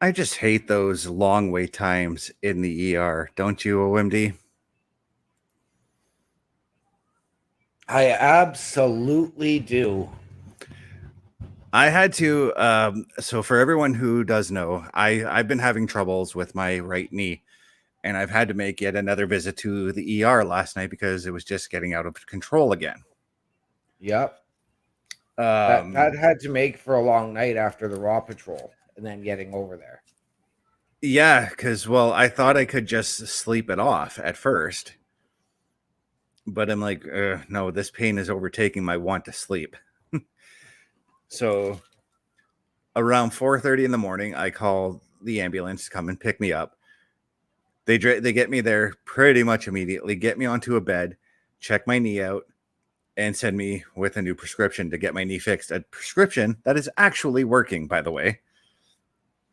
I just hate those long wait times in the ER, don't you, OMD? I absolutely do. I had to. So for everyone who does know, I've been having troubles with my right knee, and I've had to make yet another visit to the ER last night because it was just getting out of control again. Yep. That Um, had to make for a long night after the Raw Patrol and then getting over there. yeah, because I thought I could just sleep it off at first, but I'm like, no, this pain is overtaking my want to sleep. So around 4:30 in the morning, I call the ambulance to come and pick me up. They get me there pretty much immediately, get me onto a bed, check my knee out, and send me with a new prescription to get my knee fixed. A prescription that is actually working, by the way.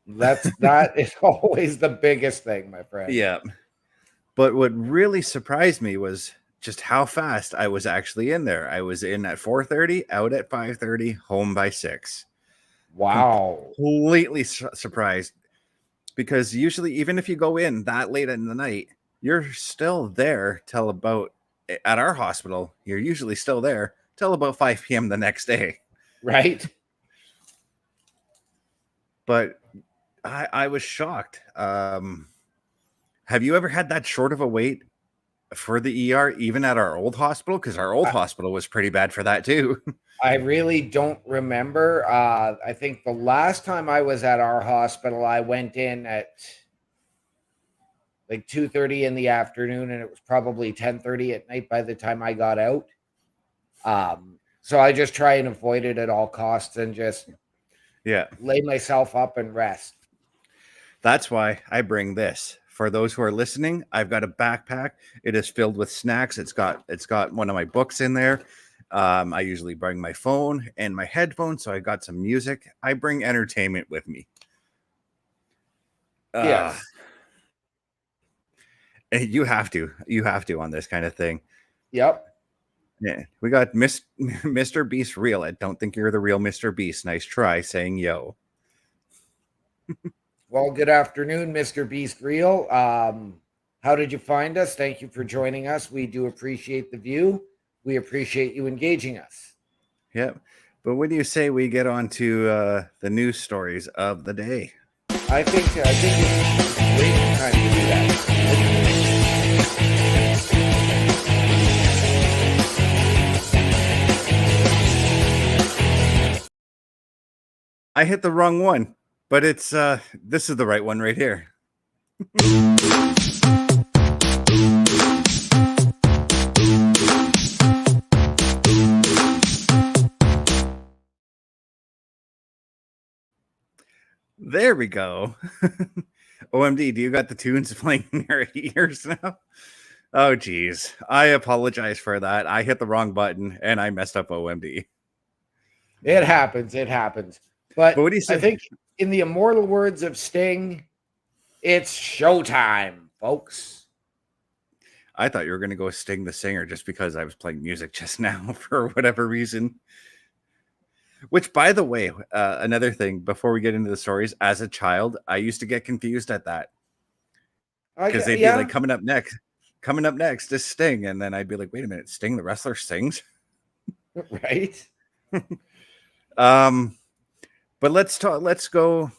That is always the biggest thing, my friend. Yeah. But what really surprised me was just how fast I was actually in there. I was in at 4:30, out at 5:30, home by 6. Wow. Completely surprised, because usually even if you go in that late in the night, you're still there till about, at our hospital, you're usually still there till about 5 p.m. the next day. Right? But I was shocked. Have you ever had that short of a wait for the ER, even at our old hospital? Because our old hospital was pretty bad for that too. I really don't remember. I think the last time I was at our hospital, I went in at like 2:30 in the afternoon, and it was probably 10:30 at night by the time I got out. So I just try and avoid it at all costs and just lay myself up and rest. That's why I bring this. For those who are listening, I've got a backpack. It is filled with snacks. It's got one of my books in there. I usually bring my phone and my headphones, so I got some music. I bring entertainment with me. Yes. You have to on this kind of thing. Yep. Yeah, we got Mr. Beast real. I don't think you're the real Mr. Beast. Nice try saying yo. Well, good afternoon, Mr. Beast Real. How did you find us? Thank you for joining us. We do appreciate the view. We appreciate you engaging us. Yep. But what do you say we get on to the news stories of the day? I think it's a great time to do that. I hit the wrong one, but it's this is the right one right here. There we go. OMD, do you got the tunes playing in your ears now? Oh, geez. I apologize for that. I hit the wrong button and I messed up OMD. It happens. It happens. But what do you say? I think in the immortal words of Sting, it's showtime, folks. I thought you were going to go Sting the singer just because I was playing music just now for whatever reason. Which, by the way, another thing before we get into the stories, as a child, I used to get confused at that. Because they'd be like, coming up next is Sting. And then I'd be like, wait a minute, Sting the wrestler sings? Right. But let's go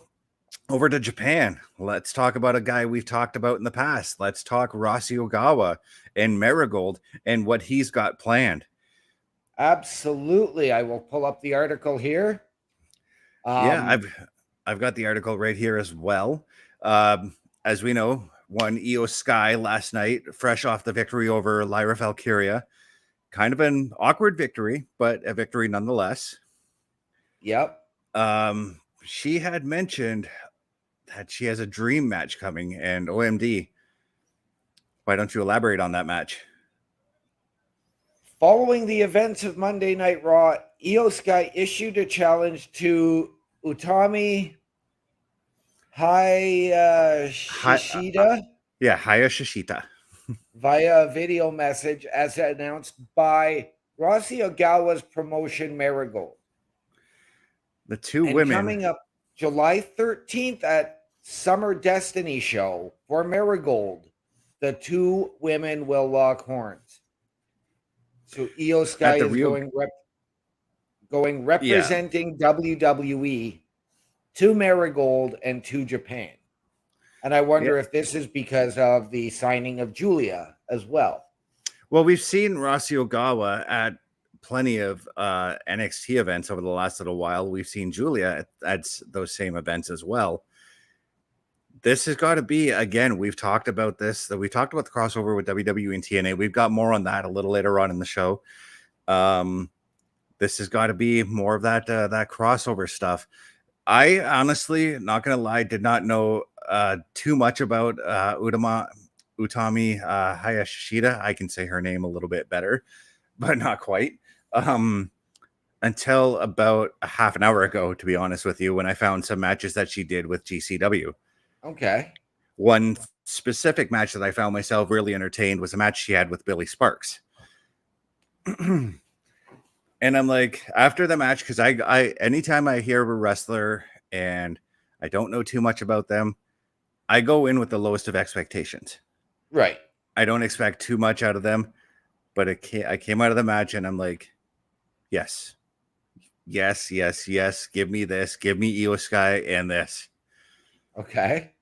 over to Japan. Let's talk about a guy we've talked about in the past. Let's talk Rossy Ogawa and Marigold and what he's got planned. Absolutely. I will pull up the article here. Yeah, I've got the article right here as well. As we know, won Io Sky last night, fresh off the victory over Lyra Valkyria. Kind of an awkward victory, but a victory nonetheless. Yep. She had mentioned that she has a dream match coming, and OMD, why don't you elaborate on that match? Following the events of Monday Night Raw, Io Sky issued a challenge to Utami Hayashishita. Hayashishita. Via video message, as announced by Rossy Ogawa's promotion Marigold. The two women coming up July 13th at Summer Destiny show for Marigold. The two women will lock horns. So Io Sky is going representing WWE to Marigold and to Japan. And I wonder if this is because of the signing of Julia as well. Well, we've seen Rossi Ogawa at plenty of NXT events over the last little while. We've seen Julia at those same events as well. This has got to be, again, we've talked about this, that we talked about the crossover with WWE and TNA. We've got more on that a little later on in the show. This has got to be more of that crossover stuff. I honestly, not going to lie, did not know too much about Utami Hayashida. I can say her name a little bit better, but not quite. Until about a half an hour ago, to be honest with you, when I found some matches that she did with GCW. Okay. One specific match that I found myself really entertained was a match she had with Billy Sparks. And I'm like, after the match, because I anytime I hear of a wrestler and I don't know too much about them, I go in with the lowest of expectations. Right. I don't expect too much out of them, but I came out of the match and I'm like, yes. Give me this. Give me Io Sky and this. Okay.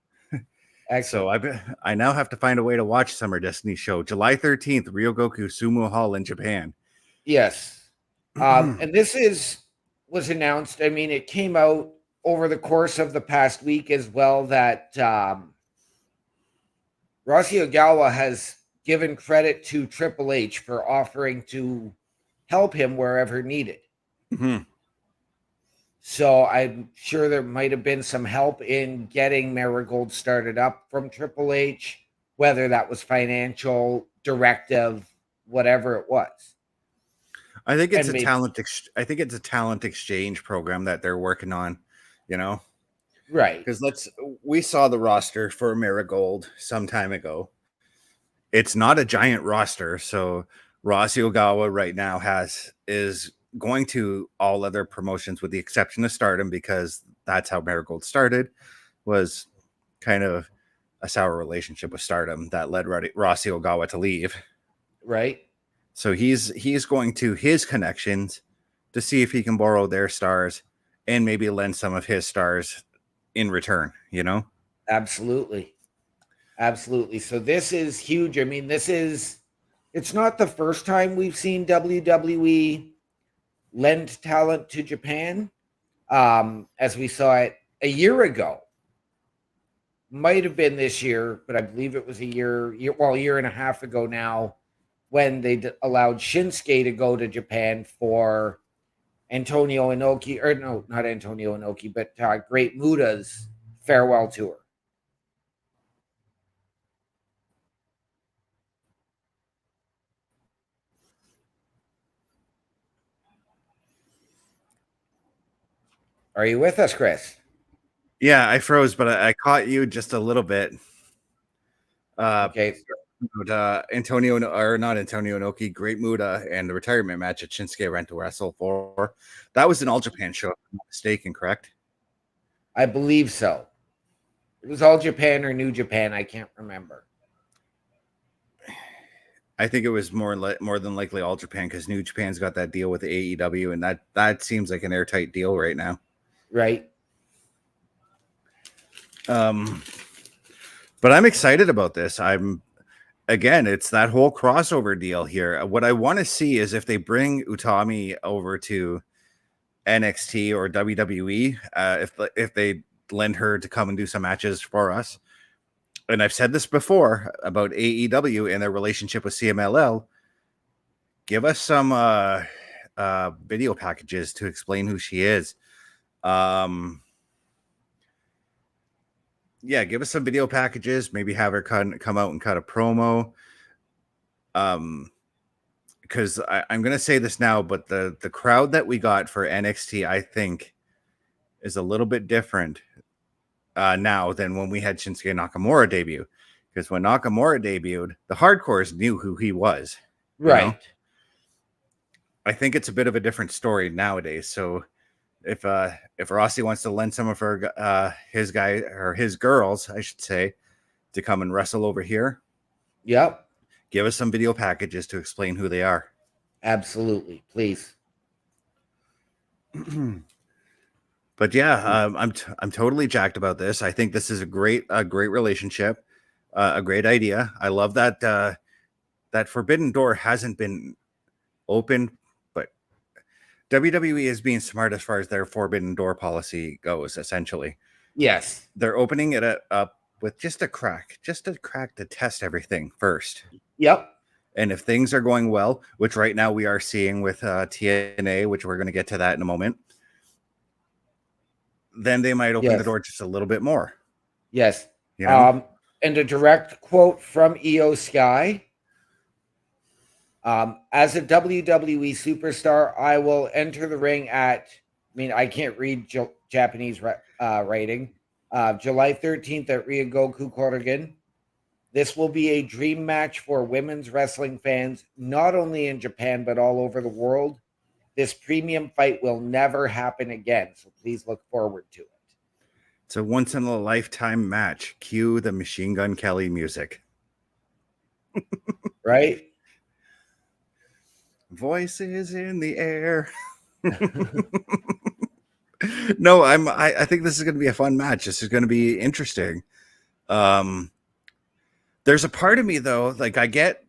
Excellent. So I now have to find a way to watch Summer Destiny show. July 13th, Ryogoku Sumo Hall in Japan. Yes. And this was announced. I mean, it came out over the course of the past week as well that Rossi Ogawa has given credit to Triple H for offering to help him wherever needed. Mm-hmm. So I'm sure there might have been some help in getting Marigold started up from Triple H, whether that was financial, directive, whatever it was. I think it's I think it's a talent exchange program that they're working on, you know? Right. Because we saw the roster for Marigold some time ago. It's not a giant roster, so Rossi Ogawa right now is going to all other promotions with the exception of Stardom, because that's how Marigold started, was kind of a sour relationship with Stardom that led Rossi Ogawa to leave. Right. So he's going to his connections to see if he can borrow their stars and maybe lend some of his stars in return, you know? Absolutely. Absolutely. So this is huge. I mean, it's not the first time we've seen WWE lend talent to Japan, as we saw it a year ago. Might have been this year, but I believe it was a year and a half ago now, when they allowed Shinsuke to go to Japan for Antonio Inoki, or no, not Antonio Inoki, but Great Muta's farewell tour. Are you with us, Chris? Yeah, I froze, but I caught you just a little bit. Okay. Antonio, or not Antonio Inoki, Great Muta, and the retirement match that Shinsuke ran to wrestle for. That was an All Japan show, if I'm not mistaken, correct? I believe so. It was All Japan or New Japan. I can't remember. I think it was more than likely All Japan, because New Japan's got that deal with AEW, and that seems like an airtight deal right now. Right. But I'm excited about this. Again, it's that whole crossover deal here. What I want to see is if they bring Utami over to NXT or WWE, if they lend her to come and do some matches for us. And I've said this before about AEW and their relationship with CMLL. Give us some video packages to explain who she is. Yeah, give us some video packages. Maybe have her come out and cut a promo. Because I'm going to say this now, but the crowd that we got for NXT, I think, is a little bit different now than when we had Shinsuke Nakamura debut. Because when Nakamura debuted, the hardcores knew who he was. Right. You know? I think it's a bit of a different story nowadays. So if Rossi wants to lend some of her his guy or his girls, I should say, to come and wrestle over here, yep, give us some video packages to explain who they are. absolutely, please. But yeah, I'm totally jacked about this. I think this is a great relationship, a great idea. I love that that Forbidden Door hasn't been open, but WWE is being smart as far as their Forbidden Door policy goes. Essentially, Yes, they're opening it up with just a crack to test everything first. yep. And if things are going well, which right now we are seeing with TNA, which we're going to get to that in a moment, then they might open the door just a little bit more. Yes. You know? And a direct quote from Io Sky. As a WWE superstar, I will enter the ring at, I can't read Japanese writing, July 13th at Riiicochettt. This will be a dream match for women's wrestling fans, not only in Japan, but all over the world. This premium fight will never happen again, so please look forward to it. It's a once-in-a-lifetime match. Cue the Machine Gun Kelly music. Right? Voices in the air. No, I think this is going to be a fun match. This is going to be interesting. There's a part of me though, like I get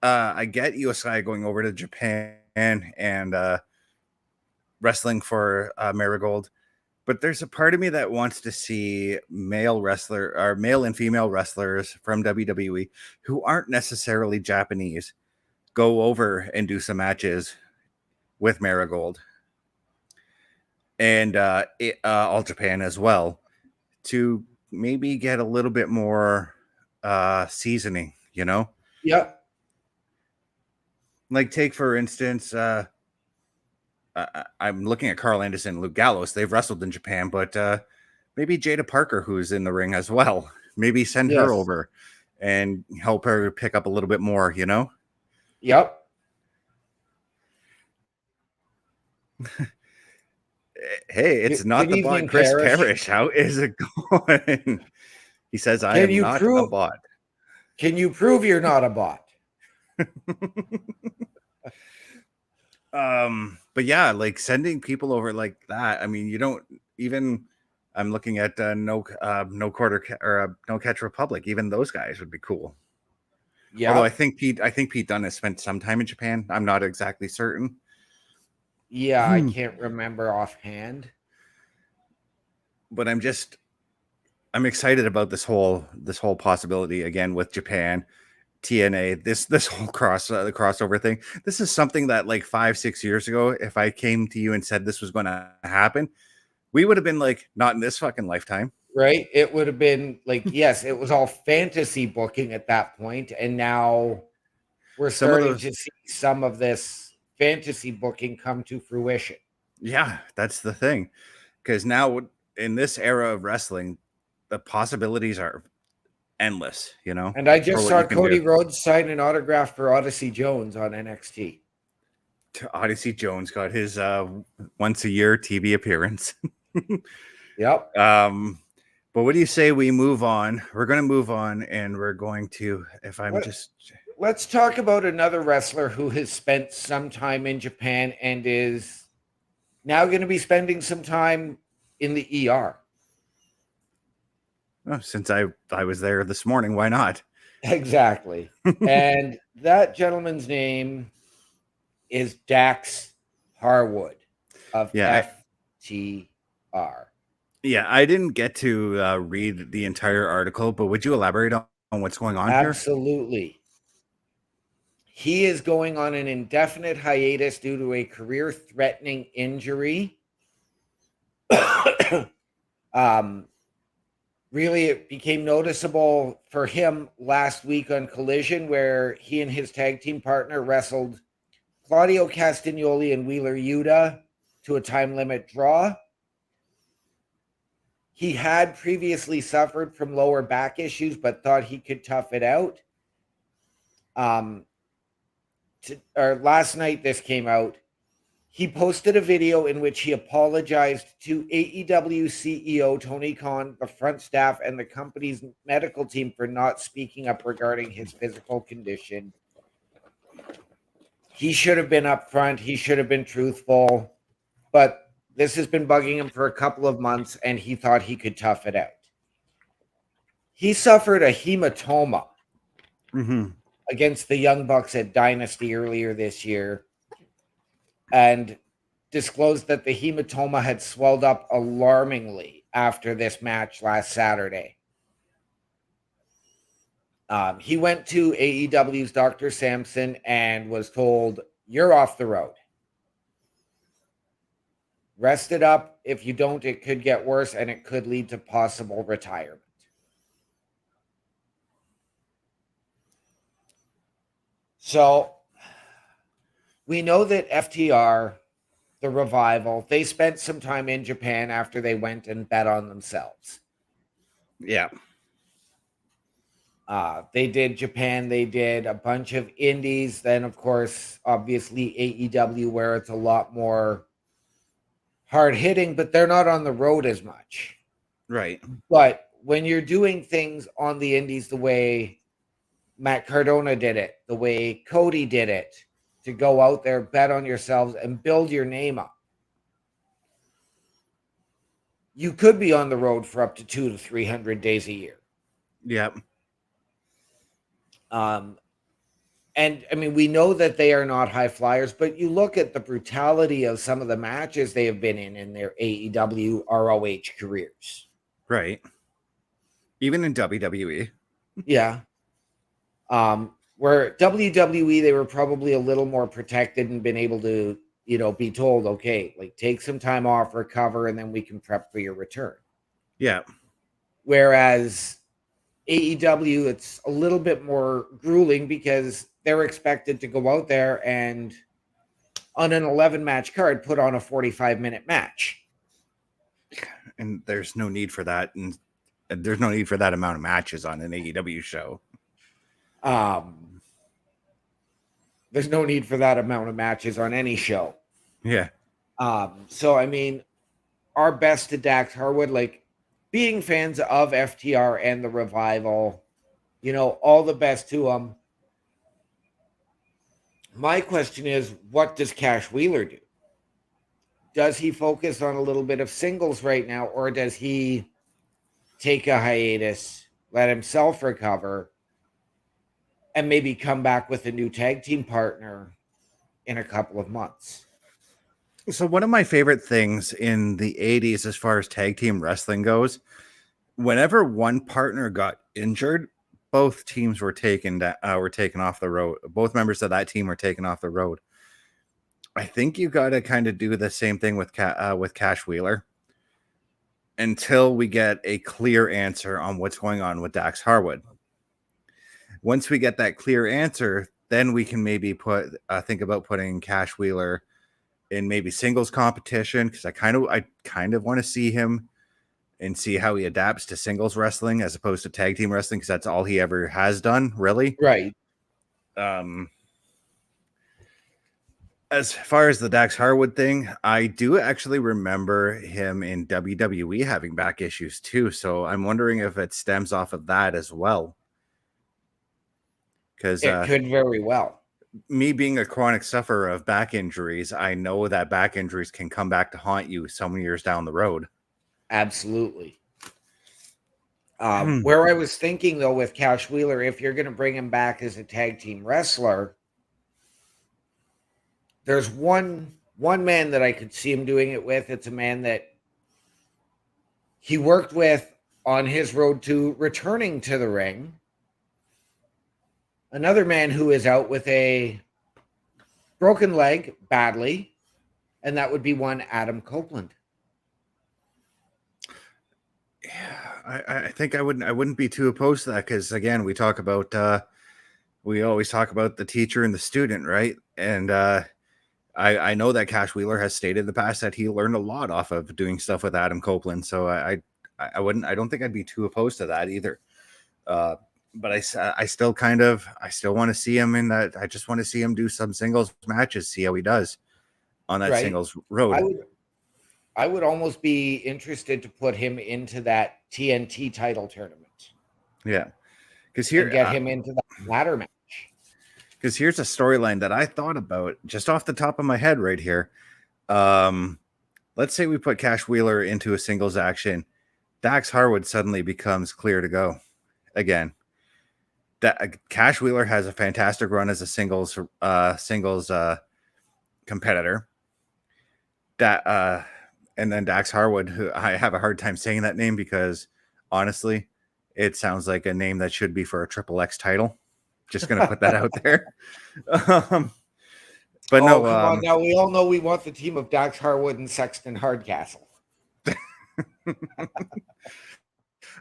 Io Sky going over to Japan and wrestling for Marigold, but there's a part of me that wants to see male and female wrestlers from WWE who aren't necessarily Japanese go over and do some matches with Marigold and All Japan as well, to maybe get a little bit more seasoning, you know? Yep. Like take for instance, I'm looking at Carl Anderson and Luke Gallows. They've wrestled in Japan, but maybe Jada Parker, who's in the ring as well, maybe send her over and help her pick up a little bit more, you know? Yep. Hey, it's not the bot, Chris Parrish. How is it going? He says, I am not a bot. Can you prove you're not a bot? But yeah, like sending people over like that. I mean, you don't even. I'm looking at no catch Republic. Even those guys would be cool. Yeah. Although I think Pete Dunne has spent some time in Japan. I'm not exactly certain. Yeah, I can't remember offhand. But I'm excited about this whole possibility again with Japan, TNA, this whole crossover thing. This is something that like 5-6 years ago, if I came to you and said this was going to happen, we would have been like, not in this fucking lifetime. Right? It would have been like, yes, it was all fantasy booking at that point, and now we're starting to see some of this fantasy booking come to fruition. Yeah, that's the thing. Because now in this era of wrestling, the possibilities are endless, you know. And I just saw Cody Rhodes sign an autograph for Odyssey Jones on NXT. Odyssey Jones got his once a year TV appearance. Yep. But what do you say we move on? We're going to move on, and we're going to, let's talk about another wrestler who has spent some time in Japan and is now going to be spending some time in the ER. Oh, since I was there this morning, why not? Exactly. And that gentleman's name is Dax Harwood of FTR. Yeah, I didn't get to read the entire article, but would you elaborate on what's going on here? Absolutely. He is going on an indefinite hiatus due to a career-threatening injury. Really, it became noticeable for him last week on Collision, where he and his tag team partner wrestled Claudio Castagnoli and Wheeler Yuta to a time limit draw. He had previously suffered from lower back issues, but thought he could tough it out. Last night, this came out. He posted a video in which he apologized to AEW CEO Tony Khan, the front staff, and the company's medical team for not speaking up regarding his physical condition. He should have been upfront. He should have been truthful. But this has been bugging him for a couple of months, and he thought he could tough it out. He suffered a hematoma against the Young Bucks at Dynasty earlier this year, and disclosed that the hematoma had swelled up alarmingly after this match last Saturday. He went to AEW's Dr. Sampson and was told, "You're off the road. Rest it up. If you don't, it could get worse, and it could lead to possible retirement." So we know that FTR, the Revival, they spent some time in Japan after they went and bet on themselves. Yeah. They did Japan. They did a bunch of indies. Then, of course, obviously AEW, where it's a lot more hard hitting, but they're not on the road as much. Right. But when you're doing things on the indies the way Matt Cardona did it, the way Cody did it, to go out there, bet on yourselves, and build your name up, you could be on the road for up to 200 to 300 days a year. Yep. And I mean, we know that they are not high flyers, but you look at the brutality of some of the matches they have been in their AEW ROH careers. Right. Even in WWE. Yeah. Where WWE, they were probably a little more protected and been able to, be told, okay, like take some time off, recover, and then we can prep for your return. Yeah. Whereas AEW, it's a little bit more grueling because they're expected to go out there and on an 11-match card put on a 45-minute match. And there's no need for that. And there's no need for that amount of matches on an AEW show. There's no need for that amount of matches on any show. Yeah. So, I mean, our best to Dax Harwood, like being fans of FTR and the Revival, all the best to them. My question is, what does Cash Wheeler do? Does he focus on a little bit of singles right now, or does he take a hiatus, let himself recover, and maybe come back with a new tag team partner in a couple of months? So one of my favorite things in the 80s, as far as tag team wrestling goes, whenever one partner got injured, both teams were taken off the road. Both members of that team were taken off the road. I think you got to kind of do the same thing with Cash Wheeler until we get a clear answer on what's going on with Dax Harwood. Once we get that clear answer, then we can maybe think about putting Cash Wheeler in maybe singles competition, because I kind of want to see him and see how he adapts to singles wrestling as opposed to tag team wrestling, because that's all he ever has done, really. Right. As far as the Dax Harwood thing, I do actually remember him in WWE having back issues too, so I'm wondering if it stems off of that as well. Because it could very well. Me being a chronic sufferer of back injuries, I know that back injuries can come back to haunt you so many years down the road. Absolutely. Where I was thinking, though, with Cash Wheeler, if you're going to bring him back as a tag team wrestler, there's one man that I could see him doing it with. It's a man that he worked with on his road to returning to the ring. Another man who is out with a broken leg badly, and that would be one Adam Copeland. Yeah, I think I wouldn't be too opposed to that, because again, we always talk about the teacher and the student, right? And I know that Cash Wheeler has stated in the past that he learned a lot off of doing stuff with Adam Copeland. So I don't think I'd be too opposed to that either. But I still want to see him in that. I just want to see him do some singles matches, see how he does. on that singles road. I would almost be interested to put him into that TNT title tournament. Yeah. Because here, get him into the ladder match. Because here's a storyline that I thought about just off the top of my head right here. Let's say we put Cash Wheeler into a singles action. Dax Harwood suddenly becomes clear to go again. Cash Wheeler has a fantastic run as a singles competitor. And then Dax Harwood, who I have a hard time saying that name because honestly, it sounds like a name that should be for a Triple X title. Just going to put that out there. But no, come on. Now we all know we want the team of Dax Harwood and Sexton Hardcastle.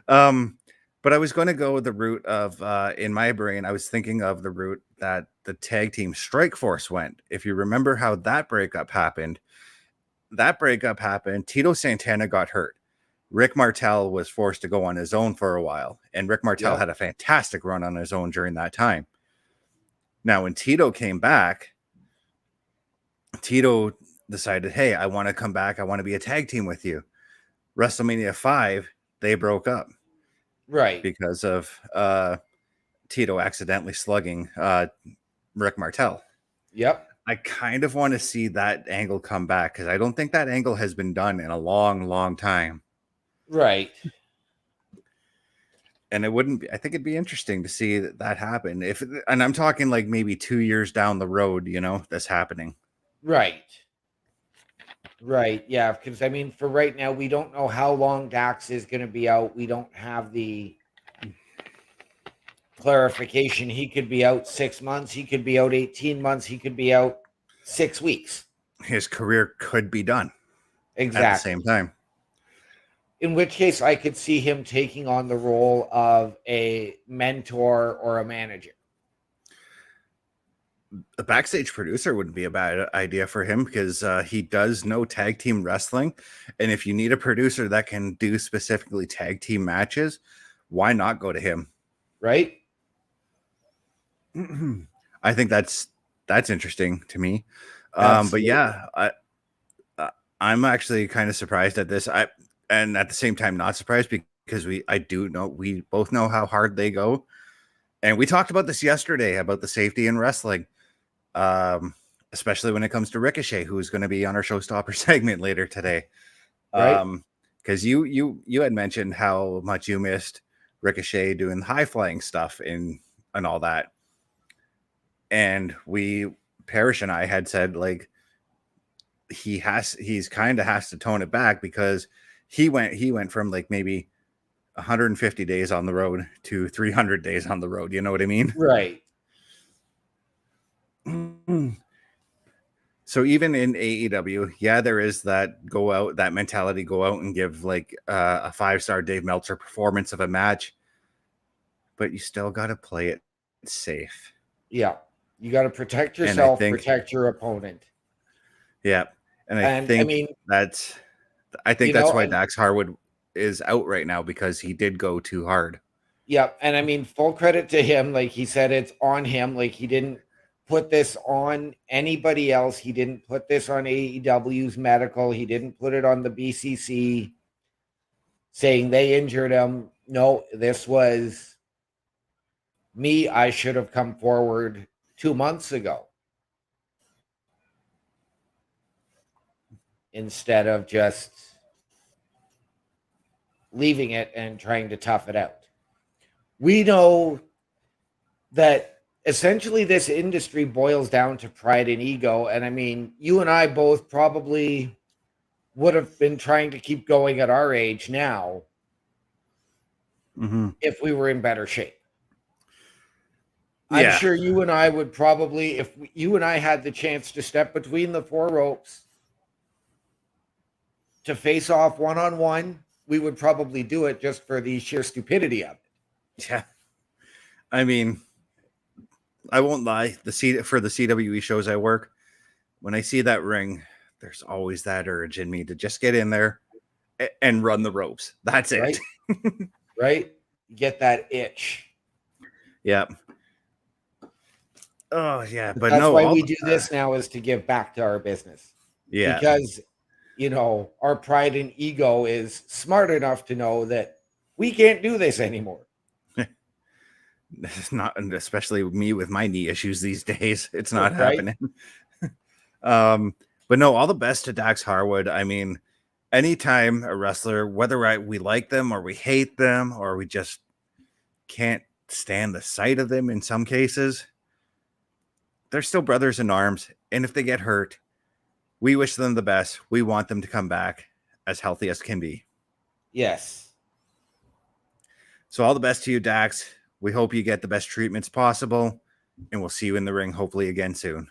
But I was going to go with the route of, in my brain, I was thinking of the route that the tag team Strike Force went. If you remember how that breakup happened, Tito Santana got hurt. Rick Martel was forced to go on his own for a while, and Rick Martel had a fantastic run on his own during that time. Now, when Tito came back, Tito decided, hey, I want to come back. I want to be a tag team with you. WrestleMania 5, they broke up. Right. Because of Tito accidentally slugging Rick Martel. Yep. I kind of want to see that angle come back because I don't think that angle has been done in a long, long time. Right. And it wouldn't be, I think it'd be interesting to see that happen. And I'm talking like maybe 2 years down the road, this happening. Right. Right. Yeah. Because I mean, for right now, we don't know how long Dax is going to be out. We don't have the clarification. He could be out 6 months. He could be out 18 months. He could be out 6 weeks. His career could be done. Exactly. At the same time. In which case, I could see him taking on the role of a mentor or a manager. A backstage producer wouldn't be a bad idea for him because he does know tag team wrestling. And if you need a producer that can do specifically tag team matches, why not go to him? Right. I think that's interesting to me. But yeah, I'm actually kind of surprised at this. And at the same time, not surprised because we both know how hard they go. And we talked about this yesterday about the safety in wrestling. Especially when it comes to Ricochet, who's going to be on our Showstopper segment later today. Right. Because you had mentioned how much you missed Ricochet doing high flying stuff and all that. And Parrish and I had said like he's kind of has to tone it back because he went from like maybe 150 days on the road to 300 days on the road. You know what I mean? Right. So even in AEW, yeah, there is that mentality, go out and give like a 5-star Dave Meltzer performance of a match, but you still got to play it safe. Yeah. You got to protect yourself, protect your opponent. Yeah. And I think that's why Dax Harwood is out right now because he did go too hard. Yeah. And I mean, full credit to him. Like he said, it's on him. Like he didn't put this on anybody else. He didn't put this on AEW's medical. He didn't put it on the BCC saying they injured him. No, this was me. I should have come forward 2 months ago instead of just leaving it and trying to tough it out. We know that essentially this industry boils down to pride and ego. And I mean, you and I both probably would have been trying to keep going at our age now if we were in better shape. Yeah. I'm sure you and I would probably, if you and I had the chance to step between the 4 ropes to face off one-on-one, we would probably do it just for the sheer stupidity of it. Yeah. I mean, I won't lie. For the CWE shows I work, when I see that ring, there's always that urge in me to just get in there and run the ropes. That's it. Right? You get that itch. Yeah. Oh yeah, but that's why we do this now is to give back to our business. Yeah. Because, our pride and ego is smart enough to know that we can't do this anymore. It's not, and especially me with my knee issues these days. It's not Right? happening. But no, all the best to Dax Harwood. I mean, anytime a wrestler, whether we like them or we hate them or we just can't stand the sight of them in some cases, they're still brothers in arms. And if they get hurt, we wish them the best. We want them to come back as healthy as can be. Yes. So all the best to you, Dax. We hope you get the best treatments possible, and we'll see you in the ring hopefully again soon.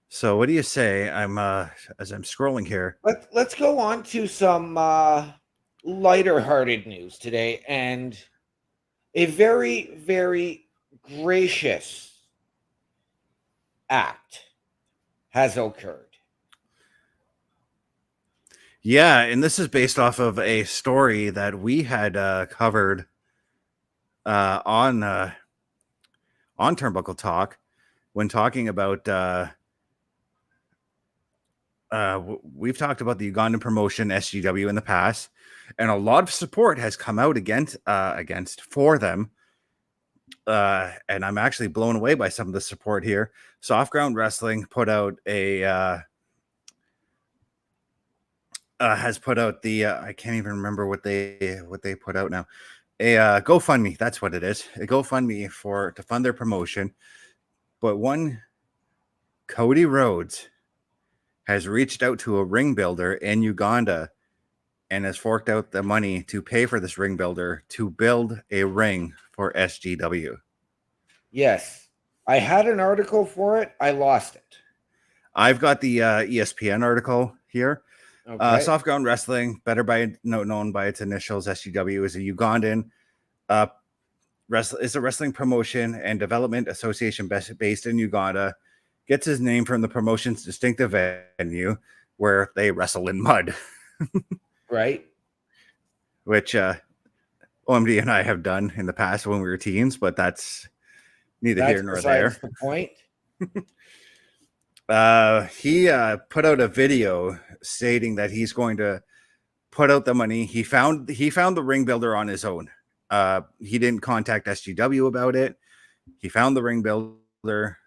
So what do you say? As I'm scrolling here. Let's go on to some lighter-hearted news today, and a very, very gracious act has occurred. Yeah, and this is based off of a story that we had covered on Turnbuckle Talk when talking about we've talked about the Ugandan promotion SGW in the past, and a lot of support has come out against for them. And I'm actually blown away by some of the support here. Soft Ground Wrestling put out a has put out the I can't even remember what they put out now. A GoFundMe, that's what it is. A GoFundMe to fund their promotion. But one Cody Rhodes has reached out to a ring builder in Uganda and has forked out the money to pay for this ring builder to build a ring for SGW. Yes. I had an article for it. I lost it. I've got the ESPN article here. Okay. Soft Ground Wrestling, known by its initials, SGW, is a Ugandan is a wrestling promotion and development association based in Uganda. Gets his name from the promotion's distinctive venue where they wrestle in mud. Right. Which OMD and I have done in the past when we were teens, but that's neither here nor there. That's the point. He put out a video stating that he's going to put out the money. He found the ring builder on his own. He didn't contact SGW about it. He found the ring builder,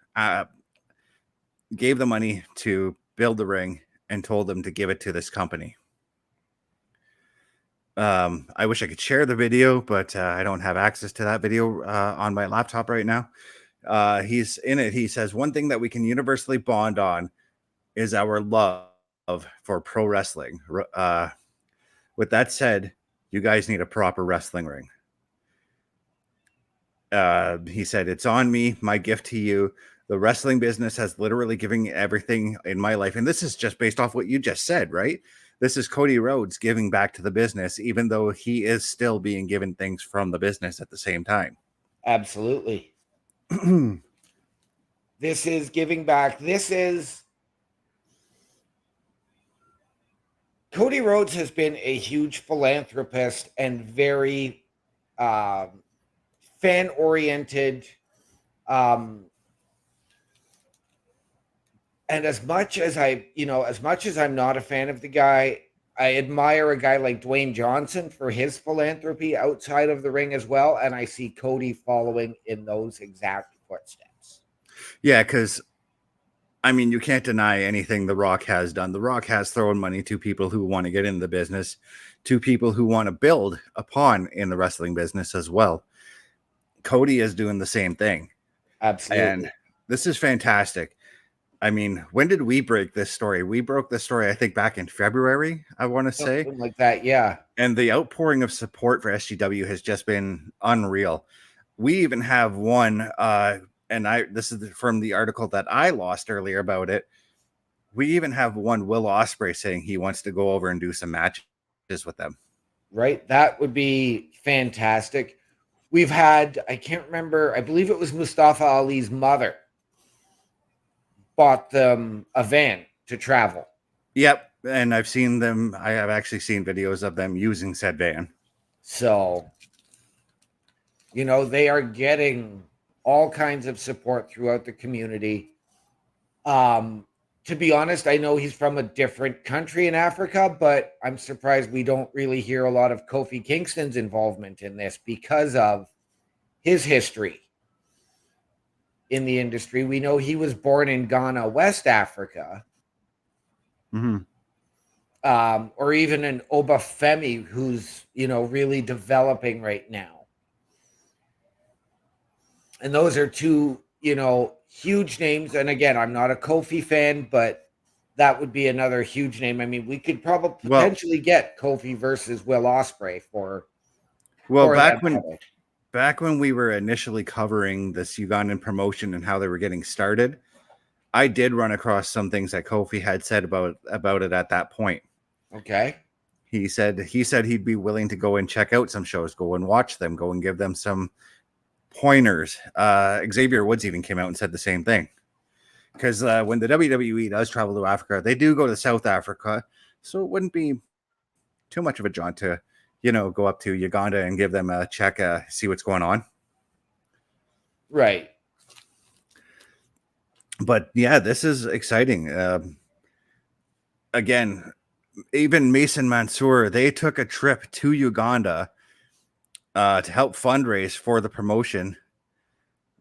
gave the money to build the ring, and told them to give it to this company. I wish I could share the video, but I don't have access to that video on my laptop right now. He's in it. He says, one thing that we can universally bond on is our love for pro wrestling. With that said, you guys need a proper wrestling ring. He said, it's on me, my gift to you. The wrestling business has literally given everything in my life. And this is just based off what you just said, right? This is Cody Rhodes giving back to the business, even though he is still being given things from the business at the same time. Absolutely. This is giving back. Cody Rhodes has been a huge philanthropist and very fan-oriented. And as much as I'm not a fan of the guy, I admire a guy like Dwayne Johnson for his philanthropy outside of the ring as well. And I see Cody following in those exact footsteps. Yeah, because, I mean, you can't deny anything The Rock has done. The Rock has thrown money to people who want to get into the business, to people who want to build upon in the wrestling business as well. Cody is doing the same thing. Absolutely. And this is fantastic. I mean, when did we break this story? We broke this story, I think, back in February, I want to say. Something like that, yeah. And the outpouring of support for SGW has just been unreal. We even have one, this is from the article that I lost earlier about it. We even have one Will Ospreay saying he wants to go over and do some matches with them. Right? That would be fantastic. We've had, I can't remember, I believe it was Mustafa Ali's mother bought them a van to travel. Yep. And I've seen them. I have actually seen videos of them using said van. So, they are getting all kinds of support throughout the community. To be honest, I know he's from a different country in Africa, but I'm surprised we don't really hear a lot of Kofi Kingston's involvement in this because of his history in the industry. We know he was born in Ghana, West Africa. Or even an Obafemi who's, really developing right now. And those are two, huge names. And again, I'm not a Kofi fan, but that would be another huge name. I mean, we could probably potentially get Kofi versus Will Ospreay for back when we were initially covering this Ugandan promotion and how they were getting started, I did run across some things that Kofi had said about it at that point. Okay. He said he'd be willing to go and check out some shows, go and watch them, go and give them some pointers. Xavier Woods even came out and said the same thing. Because when the WWE does travel to Africa, they do go to South Africa. So it wouldn't be too much of a jaunt to, go up to Uganda and give them a check, see what's going on. Right. But yeah, this is exciting. Again, even Mason Mansour, they took a trip to Uganda to help fundraise for the promotion.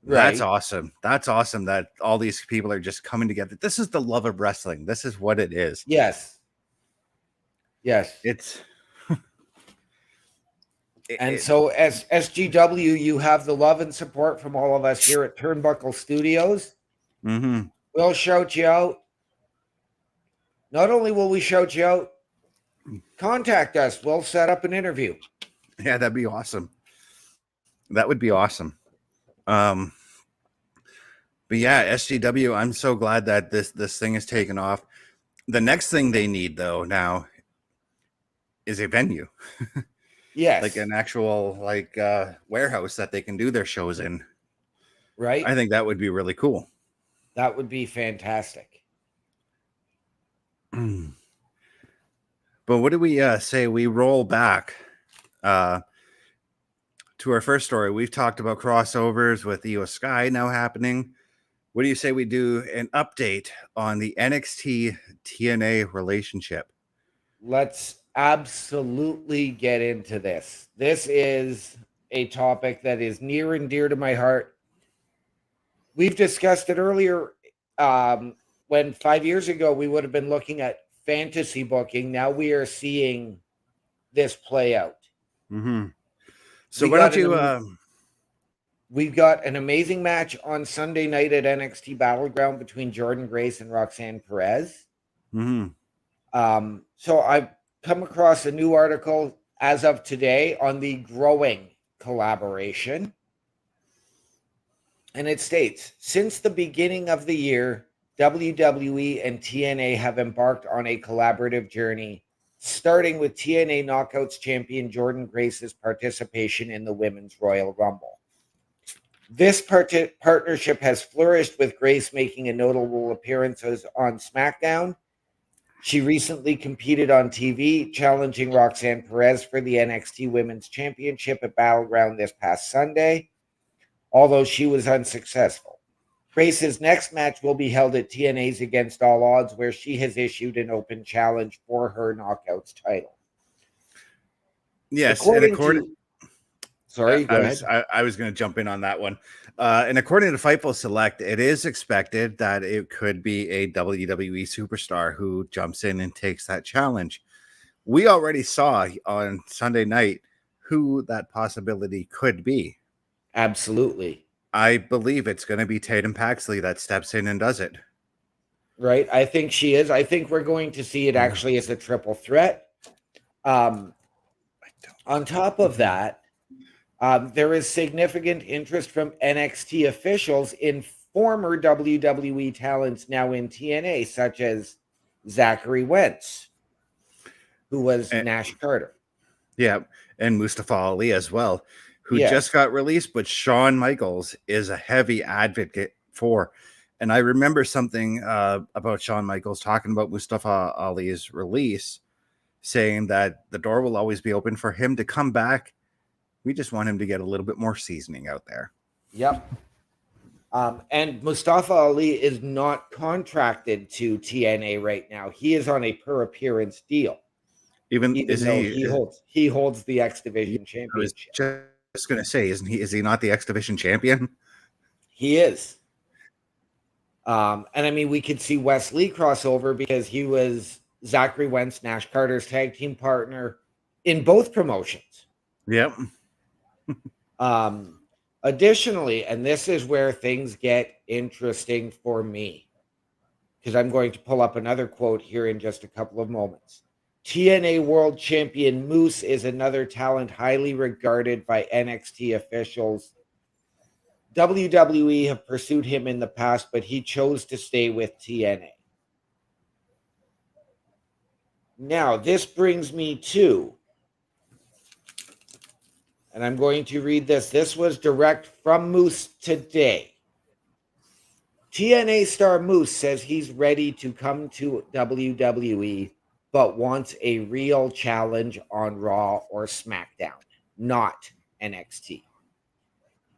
Right. That's awesome. That's awesome that all these people are just coming together. This is the love of wrestling. This is what it is. Yes. It's so as SGW, you have the love and support from all of us here at Turnbuckle Studios. We'll shout you out. Not only will we shout you out, contact us. We'll set up an interview. Yeah, that'd be awesome. That would be awesome. But yeah, SGW, I'm so glad that this thing is taken off. The next thing they need, though, now is a venue. Yes. Like an actual warehouse that they can do their shows in. Right. I think that would be really cool. That would be fantastic. But what do we say? We roll back to our first story. We've talked about crossovers with Io Sky now happening. What do you say we do an update on the NXT TNA relationship? Let's absolutely get into this. This is a topic that is near and dear to my heart. We've discussed it earlier when 5 years ago we would have been looking at fantasy booking. Now we are seeing this play out. So why don't you... We've got an amazing match on Sunday night at NXT Battleground between Jordan Grace and Roxanne Perez. So I've come across a new article as of today on the growing collaboration. And it states, since the beginning of the year, WWE and TNA have embarked on a collaborative journey, starting with TNA Knockouts champion Jordan Grace's participation in the Women's Royal Rumble. This partnership has flourished, with Grace making a notable appearances on SmackDown. She recently competed on TV, challenging Roxanne Perez for the NXT Women's Championship at Battleground this past Sunday, although she was unsuccessful. Grace's next match will be held at TNA's Against All Odds, where she has issued an open challenge for her Knockouts title. Yes, Sorry, go ahead. I was going to jump in on that one. And according to Fightful Select, it is expected that it could be a WWE superstar who jumps in and takes that challenge. We already saw on Sunday night who that possibility could be. Absolutely. I believe it's going to be Tatum Paxley that steps in and does it. Right. I think she is. I think we're going to see it actually as a triple threat. On top of that, there is significant interest from NXT officials in former WWE talents now in TNA, such as Zachary Wentz, who was Nash Carter. Yeah, and Mustafa Ali as well, who just got released, but Shawn Michaels is a heavy advocate for. And I remember something about Shawn Michaels talking about Mustafa Ali's release, saying that the door will always be open for him to come back. We just want him to get a little bit more seasoning out there. Yep. And Mustafa Ali is not contracted to TNA right now. He is on a per appearance deal. Even though he holds the X Division championship. I was just going to say, is he not the X Division champion? He is. And I mean, we could see Wes Lee crossover because he was Zachary Wentz, Nash Carter's tag team partner in both promotions. Yep. Additionally, and this is where things get interesting for me, because I'm going to pull up another quote here in just a couple of moments. TNA World Champion Moose is another talent highly regarded by NXT officials. WWE have pursued him in the past, but he chose to stay with TNA. Now, this brings me to, and I'm going to read this. This was direct from Moose today. TNA star Moose says he's ready to come to WWE, but wants a real challenge on Raw or SmackDown, not NXT.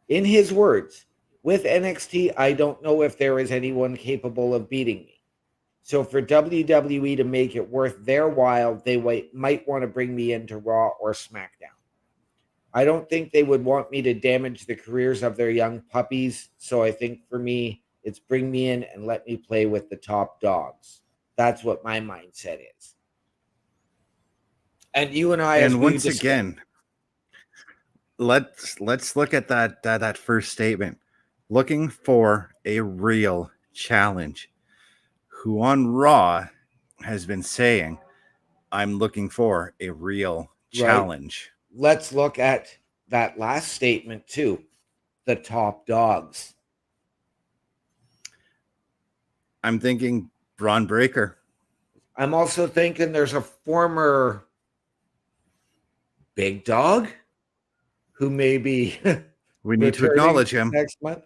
In his words, with NXT, I don't know if there is anyone capable of beating me. So for WWE to make it worth their while, they might want to bring me into Raw or SmackDown. I don't think they would want me to damage the careers of their young puppies. So I think for me, it's bring me in and let me play with the top dogs. That's what my mindset is. And you and I, and once again, let's look at that first statement. Looking for a real challenge. Who on Raw has been saying, I'm looking for a real challenge. Right. Let's look at that last statement too. The top dogs. I'm thinking Braun Breaker. I'm also thinking there's a former big dog who maybe we need to acknowledge him next month.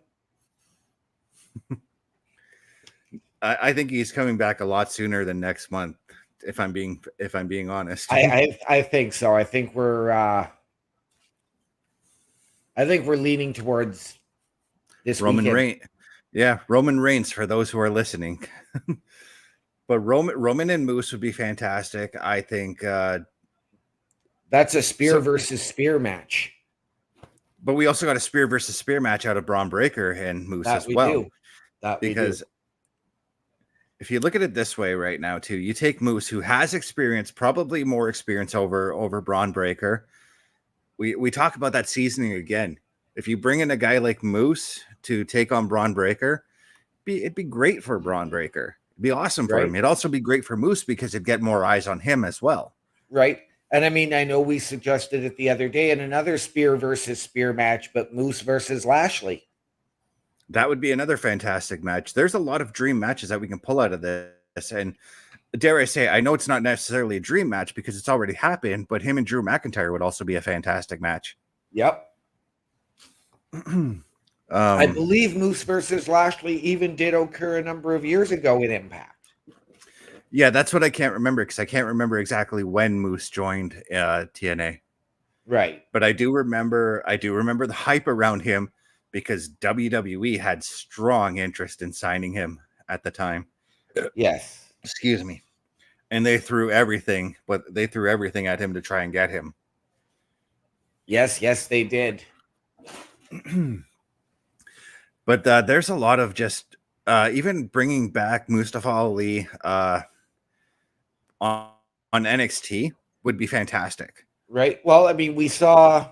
I think he's coming back a lot sooner than next month, if I'm being honest. I think so. I think we're leaning towards this Roman Reigns. Yeah, Roman Reigns for those who are listening. But Roman and Moose would be fantastic. I think that's a spear versus spear match. But we also got a spear versus spear match out of Braun Breaker and Moose as well. Because if you look at it this way right now, too, you take Moose, who has experience, probably more experience over Braun Breaker. We talk about that seasoning again. If you bring in a guy like Moose to take on Braun Breaker, it'd be great for Braun Breaker. It'd be awesome for him. It'd also be great for Moose because it'd get more eyes on him as well. Right. And I mean, I know we suggested it the other day in another spear versus spear match, but Moose versus Lashley. That would be another fantastic match. There's a lot of dream matches that we can pull out of this. And dare I say, I know it's not necessarily a dream match because it's already happened, but him and Drew McIntyre would also be a fantastic match. Yep. I believe Moose versus Lashley even did occur a number of years ago in Impact. Yeah, that's what I can't remember because I can't remember exactly when Moose joined TNA. Right. But I do remember the hype around him because WWE had strong interest in signing him at the time. Yes. Excuse me. And they threw everything at him to try and get him. Yes, they did. But there's a lot of just even bringing back Mustafa Ali on NXT would be fantastic. Right. Well, I mean, we saw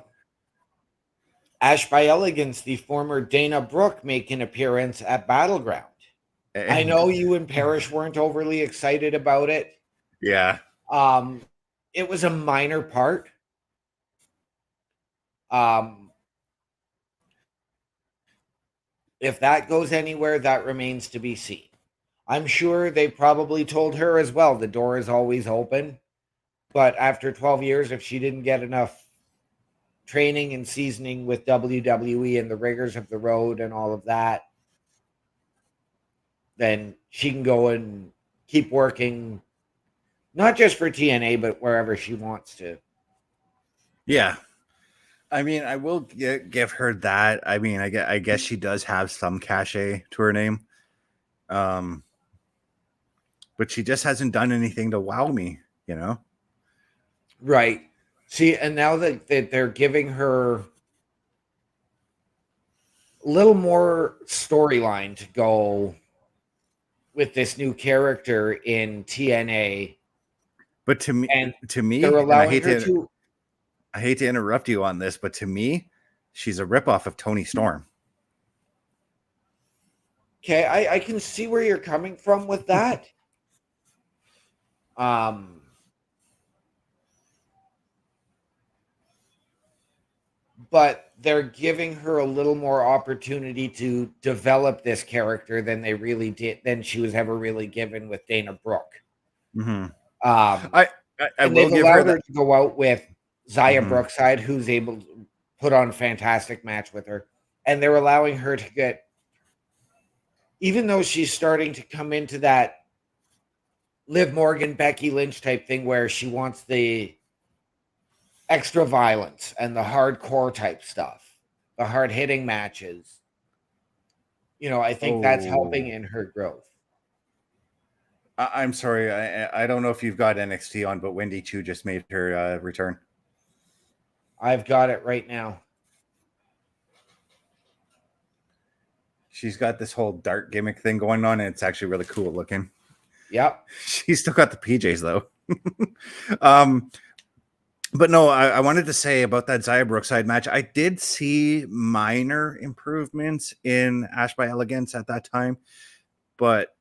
Ash by Elegance, the former Dana Brooke, make an appearance at Battleground. I know you and Parrish weren't overly excited about it. Yeah. It was a minor part. If that goes anywhere, that remains to be seen. I'm sure they probably told her as well, the door is always open. But after 12 years, if she didn't get enough training and seasoning with WWE and the rigors of the road and all of that, then she can go and keep working, not just for TNA, but wherever she wants to. Yeah. I mean, I will give her that. I mean, I guess she does have some cachet to her name. But she just hasn't done anything to wow me, you know? Right. See, and now that they're giving her a little more storyline to go with this new character in TNA. But to me, they're and allowing her to. I hate to interrupt you on this, but to me, she's a ripoff of Toni Storm. Okay, I can see where you're coming from with that. But they're giving her a little more opportunity to develop this character than they really did, than she was ever really given with Dana Brooke. Mm-hmm. I will they've give allowed her her to go out with Zaya Mm-hmm. Brookside, who's able to put on a fantastic match with her. And they're allowing her to get, even though she's starting to come into that Liv Morgan, Becky Lynch type thing where she wants the extra violence and the hardcore type stuff, the hard hitting matches. You know, I think that's helping in her growth. I'm sorry. I don't know if you've got NXT on, but Wendy Chu just made her return. I've got it right now. She's got this whole dart gimmick thing going on, and it's actually really cool looking. Yep. She's still got the PJs though. But no, I wanted to say about that Zaya Brookside match. I did see minor improvements in Ash by Elegance at that time, but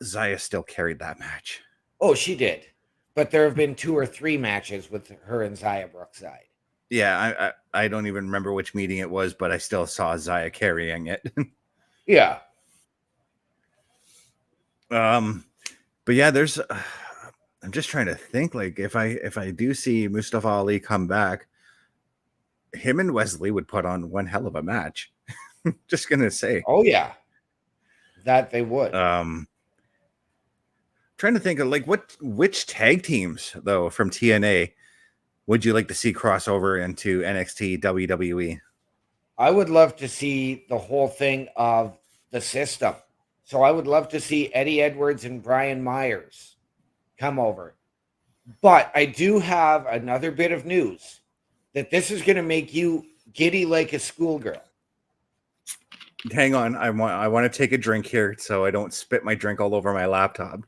Zaya still carried that match. Oh, she did. But there have been 2 or 3 matches with her and Zaya Brookside. Yeah, I don't even remember which meeting it was, but I still saw Zaya carrying it. Yeah. But yeah, there's I'm just trying to think, like, if I do see Mustafa Ali come back, him and Wesley would put on one hell of a match. Just gonna say. Oh yeah. That they would. Trying to think of like which tag teams though from TNA would you like to see crossover into NXT WWE? I would love to see the whole thing of the system. So I would love to see Eddie Edwards and Brian Myers come over. But I do have another bit of news that this is going to make you giddy like a schoolgirl. Hang on, I want to take a drink here so I don't spit my drink all over my laptop.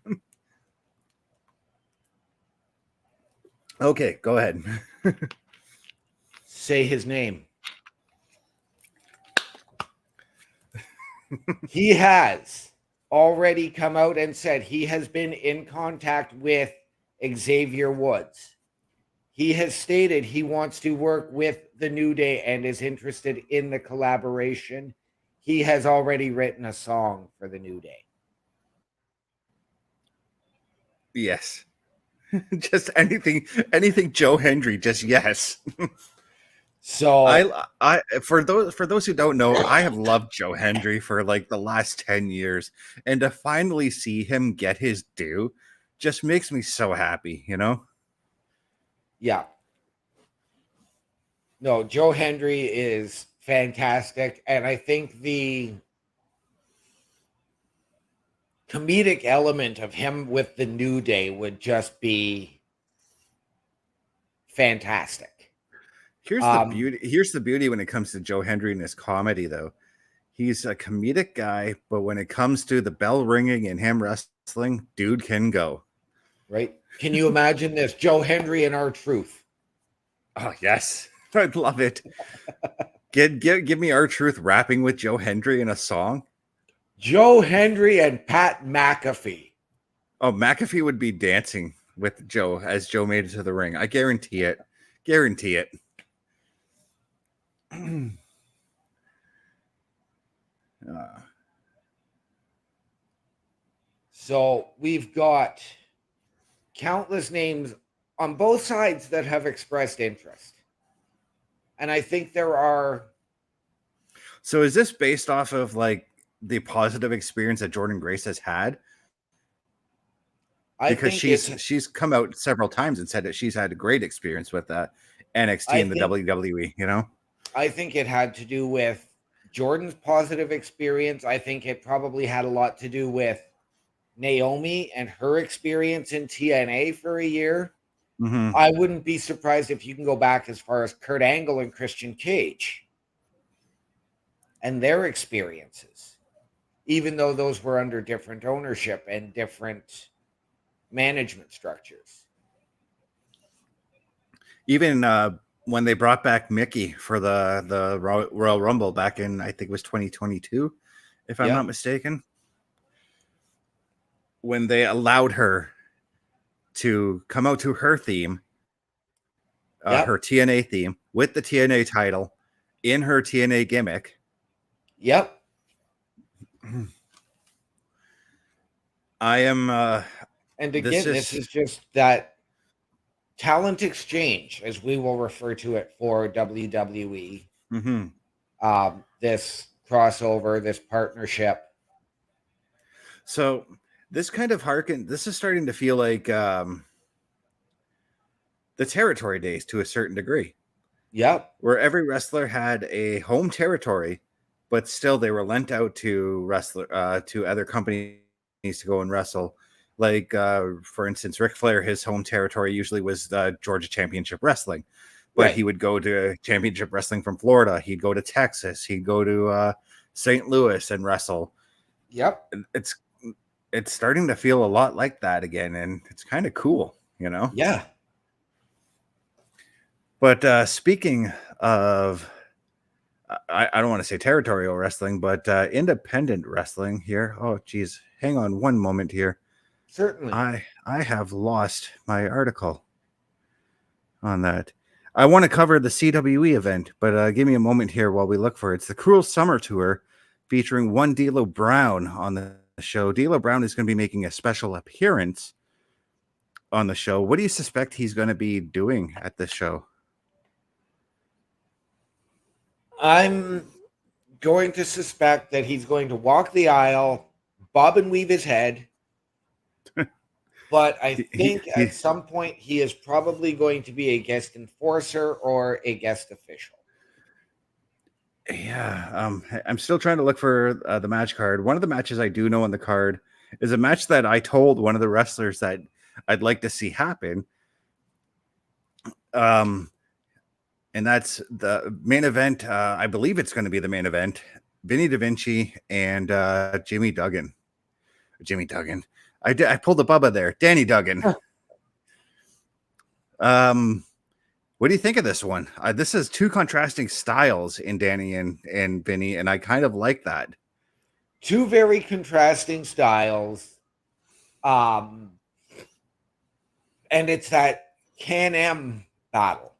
Okay, go ahead. Say his name. He has already come out and said he has been in contact with Xavier Woods. He has stated he wants to work with the New Day and is interested in the collaboration. He has already written a song for the New Day. Yes. Just anything Joe Hendry, just yes. So I for those who don't know, I have loved Joe Hendry for like the last 10 years, and to finally see him get his due just makes me so happy, you know? Yeah. No, Joe Hendry is fantastic, and I think the comedic element of him with the New Day would just be fantastic. Here's the beauty when it comes to Joe Hendry and his comedy, though. He's a comedic guy, but when it comes to the bell ringing and him wrestling, dude can go. Right? Can you imagine this? Joe Hendry and R-Truth. Oh, yes. I'd love it. Give me R-Truth rapping with Joe Hendry in a song. Joe Hendry and Pat McAfee. Oh, McAfee would be dancing with Joe as Joe made it to the ring. I guarantee it. Guarantee it. So we've got countless names on both sides that have expressed interest. And I think there are. So is this based off of like the positive experience that Jordynne Grace has had? Because she's come out several times and said that she's had a great experience with that. NXT and the WWE, you know? I think it had to do with Jordan's positive experience. I think it probably had a lot to do with Naomi and her experience in TNA for a year. Mm-hmm. I wouldn't be surprised if you can go back as far as Kurt Angle and Christian Cage and their experiences, even though those were under different ownership and different management structures. Even when they brought back Mickey for the Royal Rumble back in, I think it was 2022, if I'm not mistaken, when they allowed her to come out to her theme, her TNA theme, with the TNA title in her TNA gimmick. Yep. I am... and again, this is just that talent exchange, as we will refer to it for WWE. Mm-hmm. This crossover, this partnership. So this kind of this is starting to feel like the territory days to a certain degree. Yep. Where every wrestler had a home territory, but still they were lent out to to other companies to go and wrestle. Like, for instance, Ric Flair, his home territory usually was Georgia Championship Wrestling, but he would go to Championship Wrestling from Florida. He'd go to Texas. He'd go to St. Louis and wrestle. Yep. It's starting to feel a lot like that again, and it's kind of cool, you know? Yeah. But speaking of, I don't want to say territorial wrestling, but independent wrestling here. Oh, geez. Hang on one moment here. Certainly. I have lost my article on that. I want to cover the CWE event, but give me a moment here while we look for it. It's the Cruel Summer Tour featuring one D'Lo Brown on the show. D'Lo Brown is going to be making a special appearance on the show. What do you suspect he's going to be doing at this show? I'm going to suspect that he's going to walk the aisle, bob and weave his head. But I think at some point he is probably going to be a guest enforcer or a guest official. Yeah, I'm still trying to look for the match card. One of the matches I do know on the card is a match that I told one of the wrestlers that I'd like to see happen. And that's the main event. I believe it's going to be the main event. Vinny Da Vinci and Jimmy Duggan. I pulled the Bubba there. Danny Duggan. What do you think of this one? This is two contrasting styles in Danny and Vinny, and I kind of like that. Two very contrasting styles. And it's that Can-Am battle.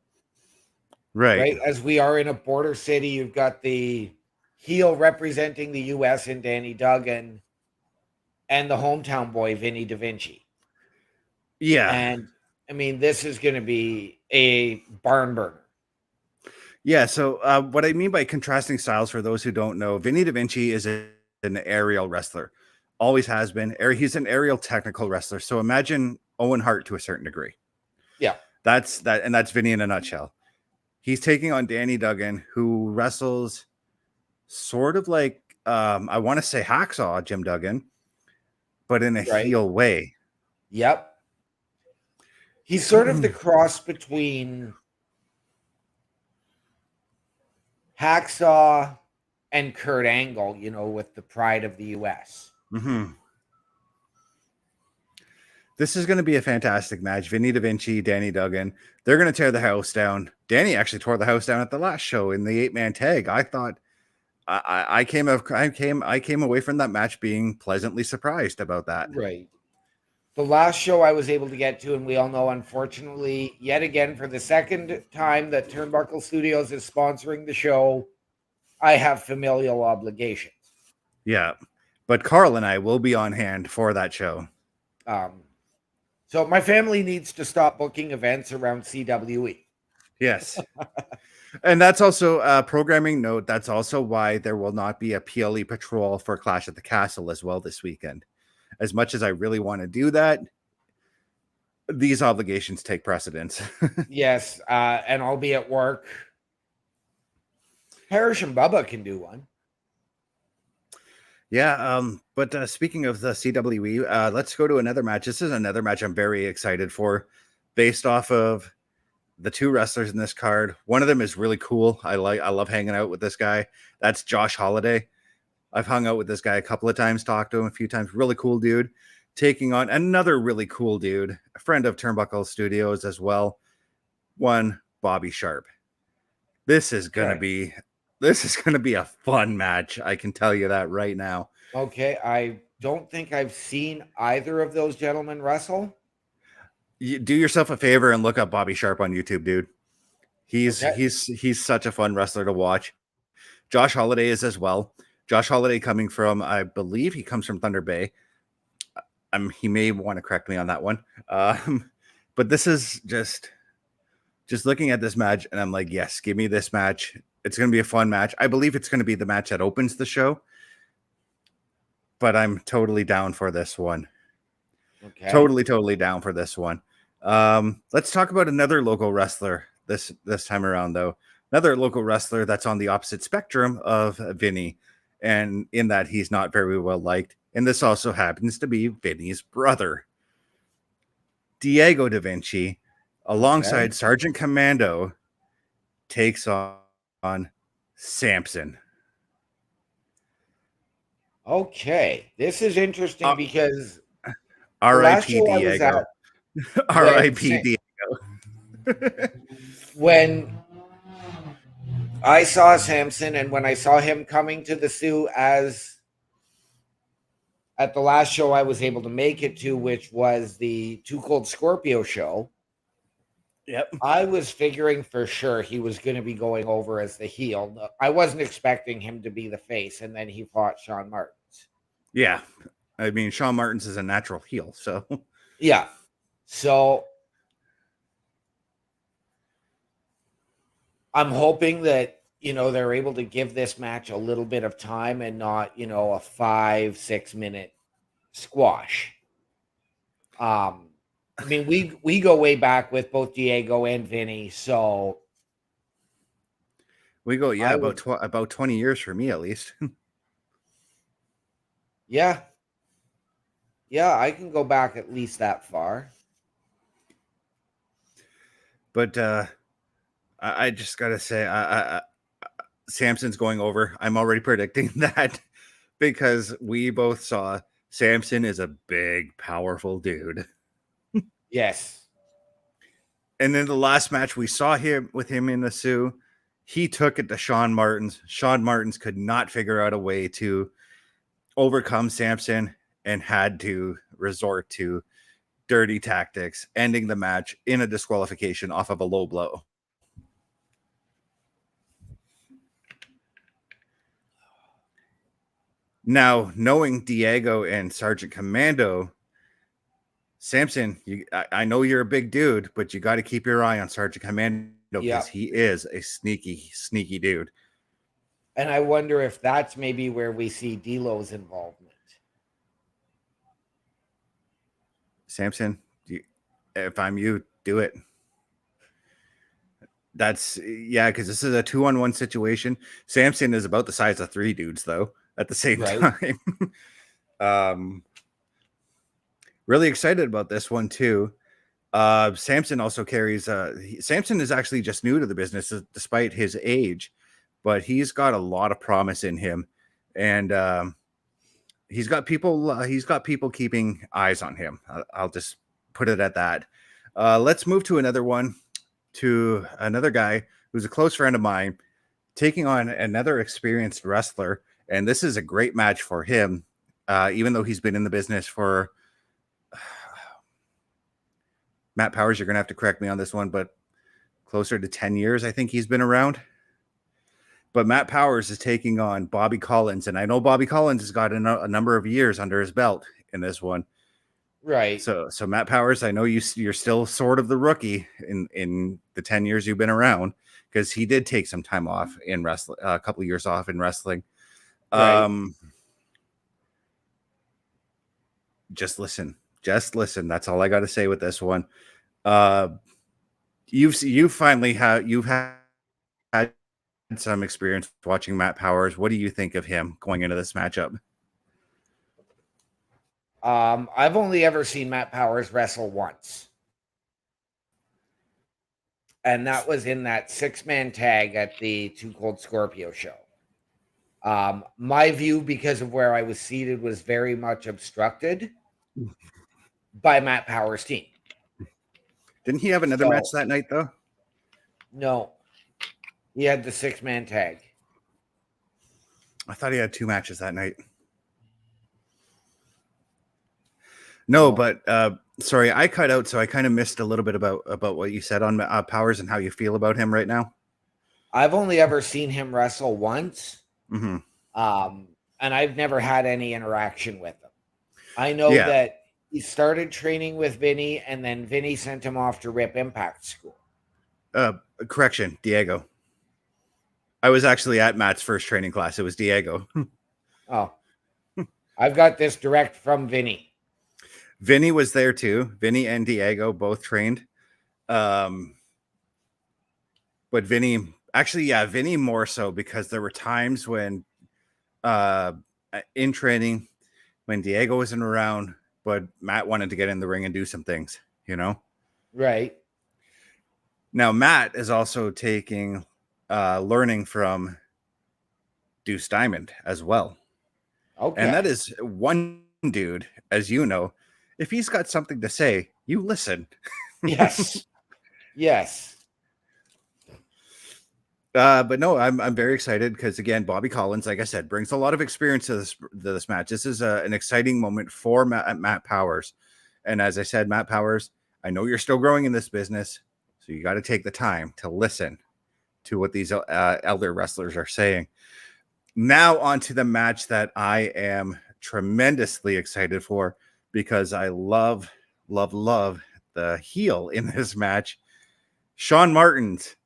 Right? As we are in a border city, you've got the heel representing the U.S. in Danny Duggan and the hometown boy, Vinny Da Vinci. Yeah. And, I mean, this is going to be a barn burner. Yeah, so what I mean by contrasting styles, for those who don't know, Vinny Da Vinci is an aerial wrestler. Always has been. He's an aerial technical wrestler. So imagine Owen Hart to a certain degree. Yeah. That's Vinny in a nutshell. He's taking on Danny Duggan, who wrestles sort of like, I want to say Hacksaw Jim Duggan, but in a heel way. Yep. He's sort of the cross between Hacksaw and Kurt Angle, you know, with the pride of the U.S. Mm-hmm. This is going to be a fantastic match. Vinny Da Vinci, Danny Duggan. They're going to tear the house down. Danny actually tore the house down at the last show in the 8-man tag. I thought I came away from that match being pleasantly surprised about that. Right. The last show I was able to get to, and we all know, unfortunately, yet again, for the second time that Turnbuckle Studios is sponsoring the show, I have familial obligations. Yeah. But Carl and I will be on hand for that show. So my family needs to stop booking events around CWE. Yes. And that's also a programming note. That's also why there will not be a PLE patrol for Clash at the Castle as well this weekend. As much as I really want to do that, these obligations take precedence. Yes, and I'll be at work. Parrish and Bubba can do one. Yeah, but speaking of the CWE, let's go to another match. This is another match I'm very excited for, based off of the two wrestlers in this card. One of them is really cool. I love hanging out with this guy. That's Josh Holiday. I've hung out with this guy a couple of times, talked to him a few times. Really cool dude. Taking on another really cool dude, a friend of Turnbuckle Studios as well. One Bobby Sharp. This is gonna be a fun match. I can tell you that right now. Okay, I don't think I've seen either of those gentlemen wrestle. You do yourself a favor and look up Bobby Sharp on YouTube, dude. He's such a fun wrestler to watch. Josh Holiday is as well. Josh Holiday coming from, I believe he comes from Thunder Bay. He may want to correct me on that one. But this is just looking at this match, and I'm like, yes, give me this match. It's going to be a fun match. I believe it's going to be the match that opens the show. But I'm totally down for this one. Okay. Totally down for this one. Let's talk about another local wrestler this time around, though. Another local wrestler that's on the opposite spectrum of Vinny, and in that he's not very well liked. And this also happens to be Vinny's brother, Diego Da Vinci, alongside Sergeant Commando, takes on Samson. Okay, this is interesting because R.I.P. Diego. R.I.P. Diego. When I saw Samson, and when I saw him coming to the Sioux as at the last show I was able to make it to, which was the Too Cold Scorpio show. Yep. I was figuring for sure he was going to be going over as the heel. I wasn't expecting him to be the face, and then he fought Sean Martins. Yeah. I mean, Sean Martins is a natural heel, so. Yeah. So I'm hoping that, they're able to give this match a little bit of time and not, a 5-6 minute squash. I mean, we go way back with both Diego and Vinny, so we go, yeah, about 20 years for me at least. Yeah, I can go back at least that far. But I just gotta say, Samson's going over. I'm already predicting that because we both saw Samson is a big, powerful dude. Yes. And then the last match we saw him in the Sioux, he took it to Sean Martins. Sean Martins could not figure out a way to overcome Samson and had to resort to dirty tactics, ending the match in a disqualification off of a low blow. Now, knowing Diego and Sergeant Commando, Samson, I know you're a big dude, but you got to keep your eye on Sergeant Commando because he is a sneaky, sneaky dude. And I wonder if that's maybe where we see D'Lo's involvement. Samson, if I'm you, do it. Because this is a 2-on-1 situation. Samson is about the size of 3 dudes, though, at the same time. Really excited about this one, too. Samson also carries... Samson is actually just new to the business, despite his age, but he's got a lot of promise in him. And he's got people keeping eyes on him. I'll just put it at that. Let's move to another one. To another guy who's a close friend of mine, taking on another experienced wrestler. And this is a great match for him, even though he's been in the business for... Matt Powers, you're going to have to correct me on this one, but closer to 10 years, I think he's been around. But Matt Powers is taking on Bobby Collins. And I know Bobby Collins has got a number of years under his belt in this one. Right. So Matt Powers, I know you're still sort of the rookie in the 10 years you've been around, because he did take some time off in wrestling, a couple of years off in wrestling. Right. Just listen. Just listen. That's all I got to say with this one. You've had some experience watching Matt Powers. What do you think of him going into this matchup? I've only ever seen Matt Powers wrestle once. And that was in that 6-man tag at the Too Cold Scorpio show. My view, because of where I was seated, was very much obstructed by Matt Powers' team. Didn't he have another match that night, though? No. He had the 6-man tag. I thought he had 2 matches that night. No, but sorry, I cut out, so I kind of missed a little bit about what you said on Powers and how you feel about him right now. I've only ever seen him wrestle once. Mm-hmm. And I've never had any interaction with him. I know that he started training with Vinny, and then Vinny sent him off to Rip Impact School. Correction, Diego. I was actually at Matt's first training class. It was Diego. Oh. I've got this direct from Vinny. Vinny was there too. Vinny and Diego both trained. But Vinny, actually, Vinny more so, because there were times when in training, when Diego wasn't around, but Matt wanted to get in the ring and do some things, you know? Right. Now, Matt is also taking learning from Deuce Diamond as well. Okay. And that is one dude, as you know, if he's got something to say, you listen. Yes. Yes. But no, I'm very excited because, again, Bobby Collins, like I said, brings a lot of experience to this match. This is an exciting moment for Matt Powers. And as I said, Matt Powers, I know you're still growing in this business, so you got to take the time to listen to what these elder wrestlers are saying. Now on to the match that I am tremendously excited for, because I love the heel in this match, Sean Martins.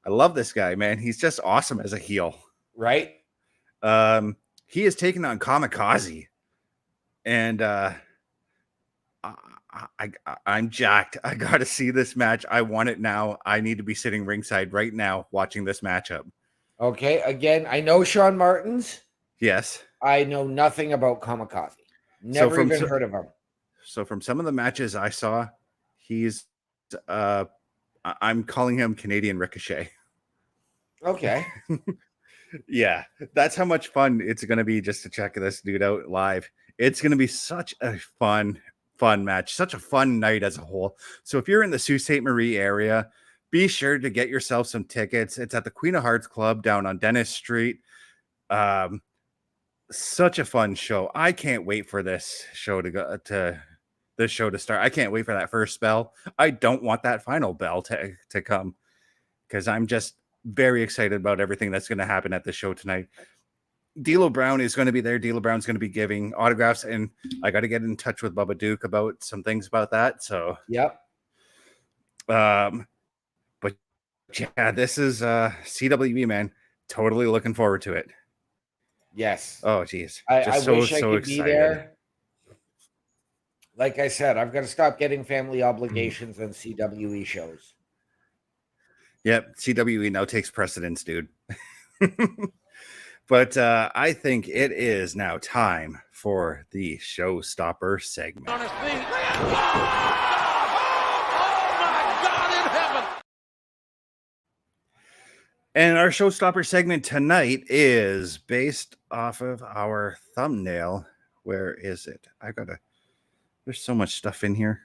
I love this guy, man. He's just awesome as a heel. Right. He is taking on Kamikaze, and I'm jacked. I got to see this match. I want it now. I need to be sitting ringside right now watching this matchup. Okay. Again, I know Sean Martins. Yes. I know nothing about Kamikaze. Never even heard of him. So from some of the matches I saw, he's I'm calling him Canadian Ricochet. Okay. Yeah, that's how much fun it's going to be just to check this dude out live. It's going to be such a fun match, such a fun night as a whole. So if you're in the Sault Ste. Marie area, be sure to get yourself some tickets. It's at the Queen of Hearts Club down on Dennis Street. Such a fun show. I can't wait for this show to start. I can't wait for that first bell. I don't want that final bell to come, because I'm just very excited about everything that's going to happen at the show tonight. D'Lo Brown is going to be there. D'Lo Brown's going to be giving autographs, and I got to get in touch with Bubba Duke about some things about that. So, yep. But yeah, this is CWE, man. Totally looking forward to it. Yes. Oh, geez. I wish I could be there. Like I said, I've got to stop getting family obligations on CWE shows. Yep. CWE now takes precedence, dude. But I think it is now time for the Showstopper segment. On his feet. Oh my God in heaven. And our Showstopper segment tonight is based off of our thumbnail. Where is it? There's so much stuff in here.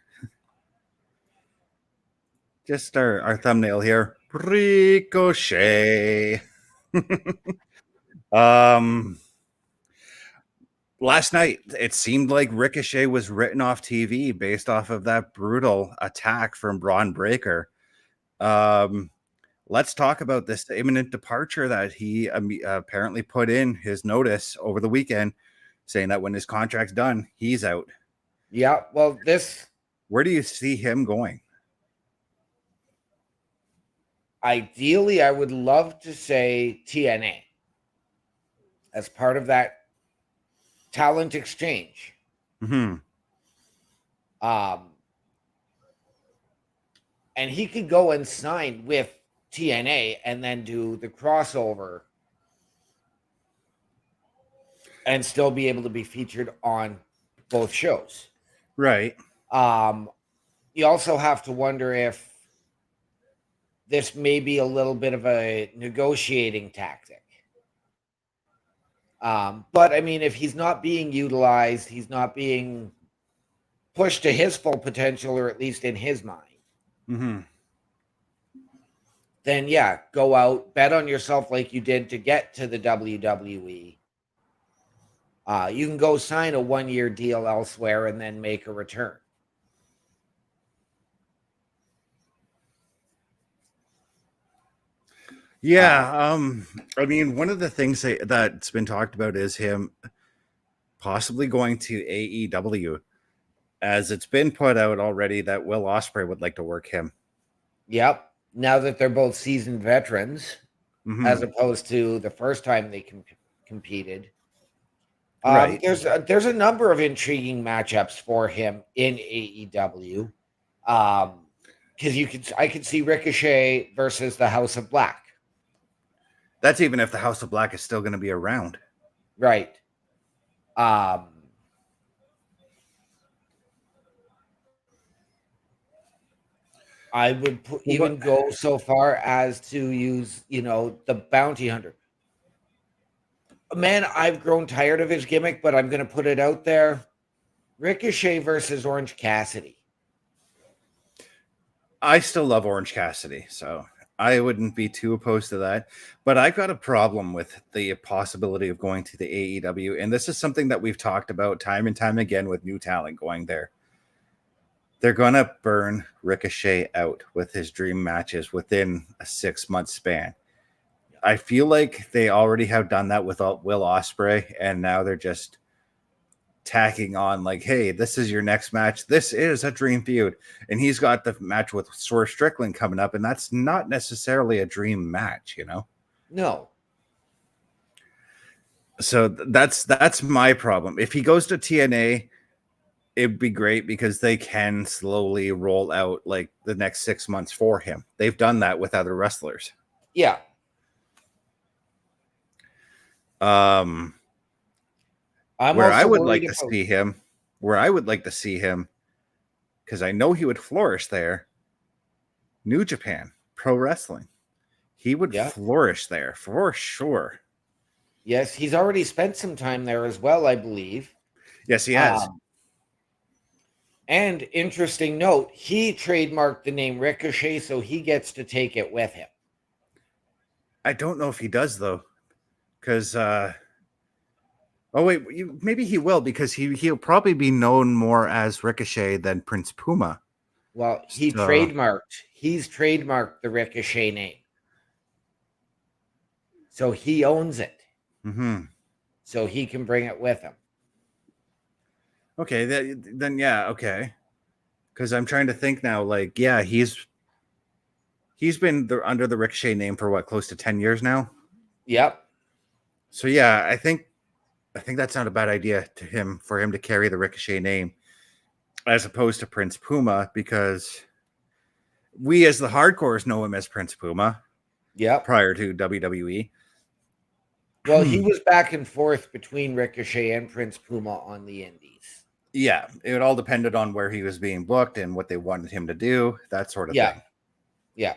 Just our thumbnail here. Ricochet. Last night, it seemed like Ricochet was written off TV based off of that brutal attack from Braun Breaker. Let's talk about this imminent departure that he apparently put in his notice over the weekend, saying that when his contract's done, he's out. Yeah, well, where do you see him going? Ideally, I would love to say TNA as part of that talent exchange. Mm-hmm. And he could go and sign with TNA and then do the crossover and still be able to be featured on both shows. Right. You also have to wonder if this may be a little bit of a negotiating tactic. But I mean, if he's not being utilized, he's not being pushed to his full potential, or at least in his mind, then yeah, go out, bet on yourself like you did to get to the WWE. You can go sign a 1-year deal elsewhere and then make a return. Yeah. I mean, one of the things that's been talked about is him possibly going to AEW, as it's been put out already that Will Ospreay would like to work him. Yep. Now that they're both seasoned veterans, as opposed to the first time they competed. Right. There's a number of intriguing matchups for him in AEW. Because I could see Ricochet versus the House of Black. That's even if the House of Black is still going to be around. Right. I would even go so far as to use, the bounty hunter. Man, I've grown tired of his gimmick, but I'm going to put it out there. Ricochet versus Orange Cassidy. I still love Orange Cassidy, so I wouldn't be too opposed to that. But I've got a problem with the possibility of going to the AEW, and this is something that we've talked about time and time again with new talent going there. They're going to burn Ricochet out with his dream matches within a 6-month span. I feel like they already have done that with Will Ospreay, and now they're just tacking on like, hey, this is your next match. This is a dream feud. And he's got the match with Swerve Strickland coming up, and that's not necessarily a dream match, No. So that's my problem. If he goes to TNA, it'd be great because they can slowly roll out like the next 6 months for him. They've done that with other wrestlers. Yeah. Where I would like to see him, because I know he would flourish there, New Japan Pro Wrestling. He would flourish there for sure. Yes, he's already spent some time there as well, I believe. Yes, he has. And interesting note, he trademarked the name Ricochet, so he gets to take it with him. I don't know if he does, though, because maybe he will, because he'll probably be known more as Ricochet than Prince Puma. Well, he's trademarked the Ricochet name, so he owns it. So he can bring it with him. Okay, then yeah, okay. Because I'm trying to think now, like, yeah, he's been under the Ricochet name for what, close to 10 years now? Yep. So yeah, I think that's not a bad idea for him to carry the Ricochet name as opposed to Prince Puma, because we as the hardcores know him as Prince Puma. Yeah. Prior to WWE. Well, he was back and forth between Ricochet and Prince Puma on the indies. Yeah, it all depended on where he was being booked and what they wanted him to do, that sort of thing. Yeah.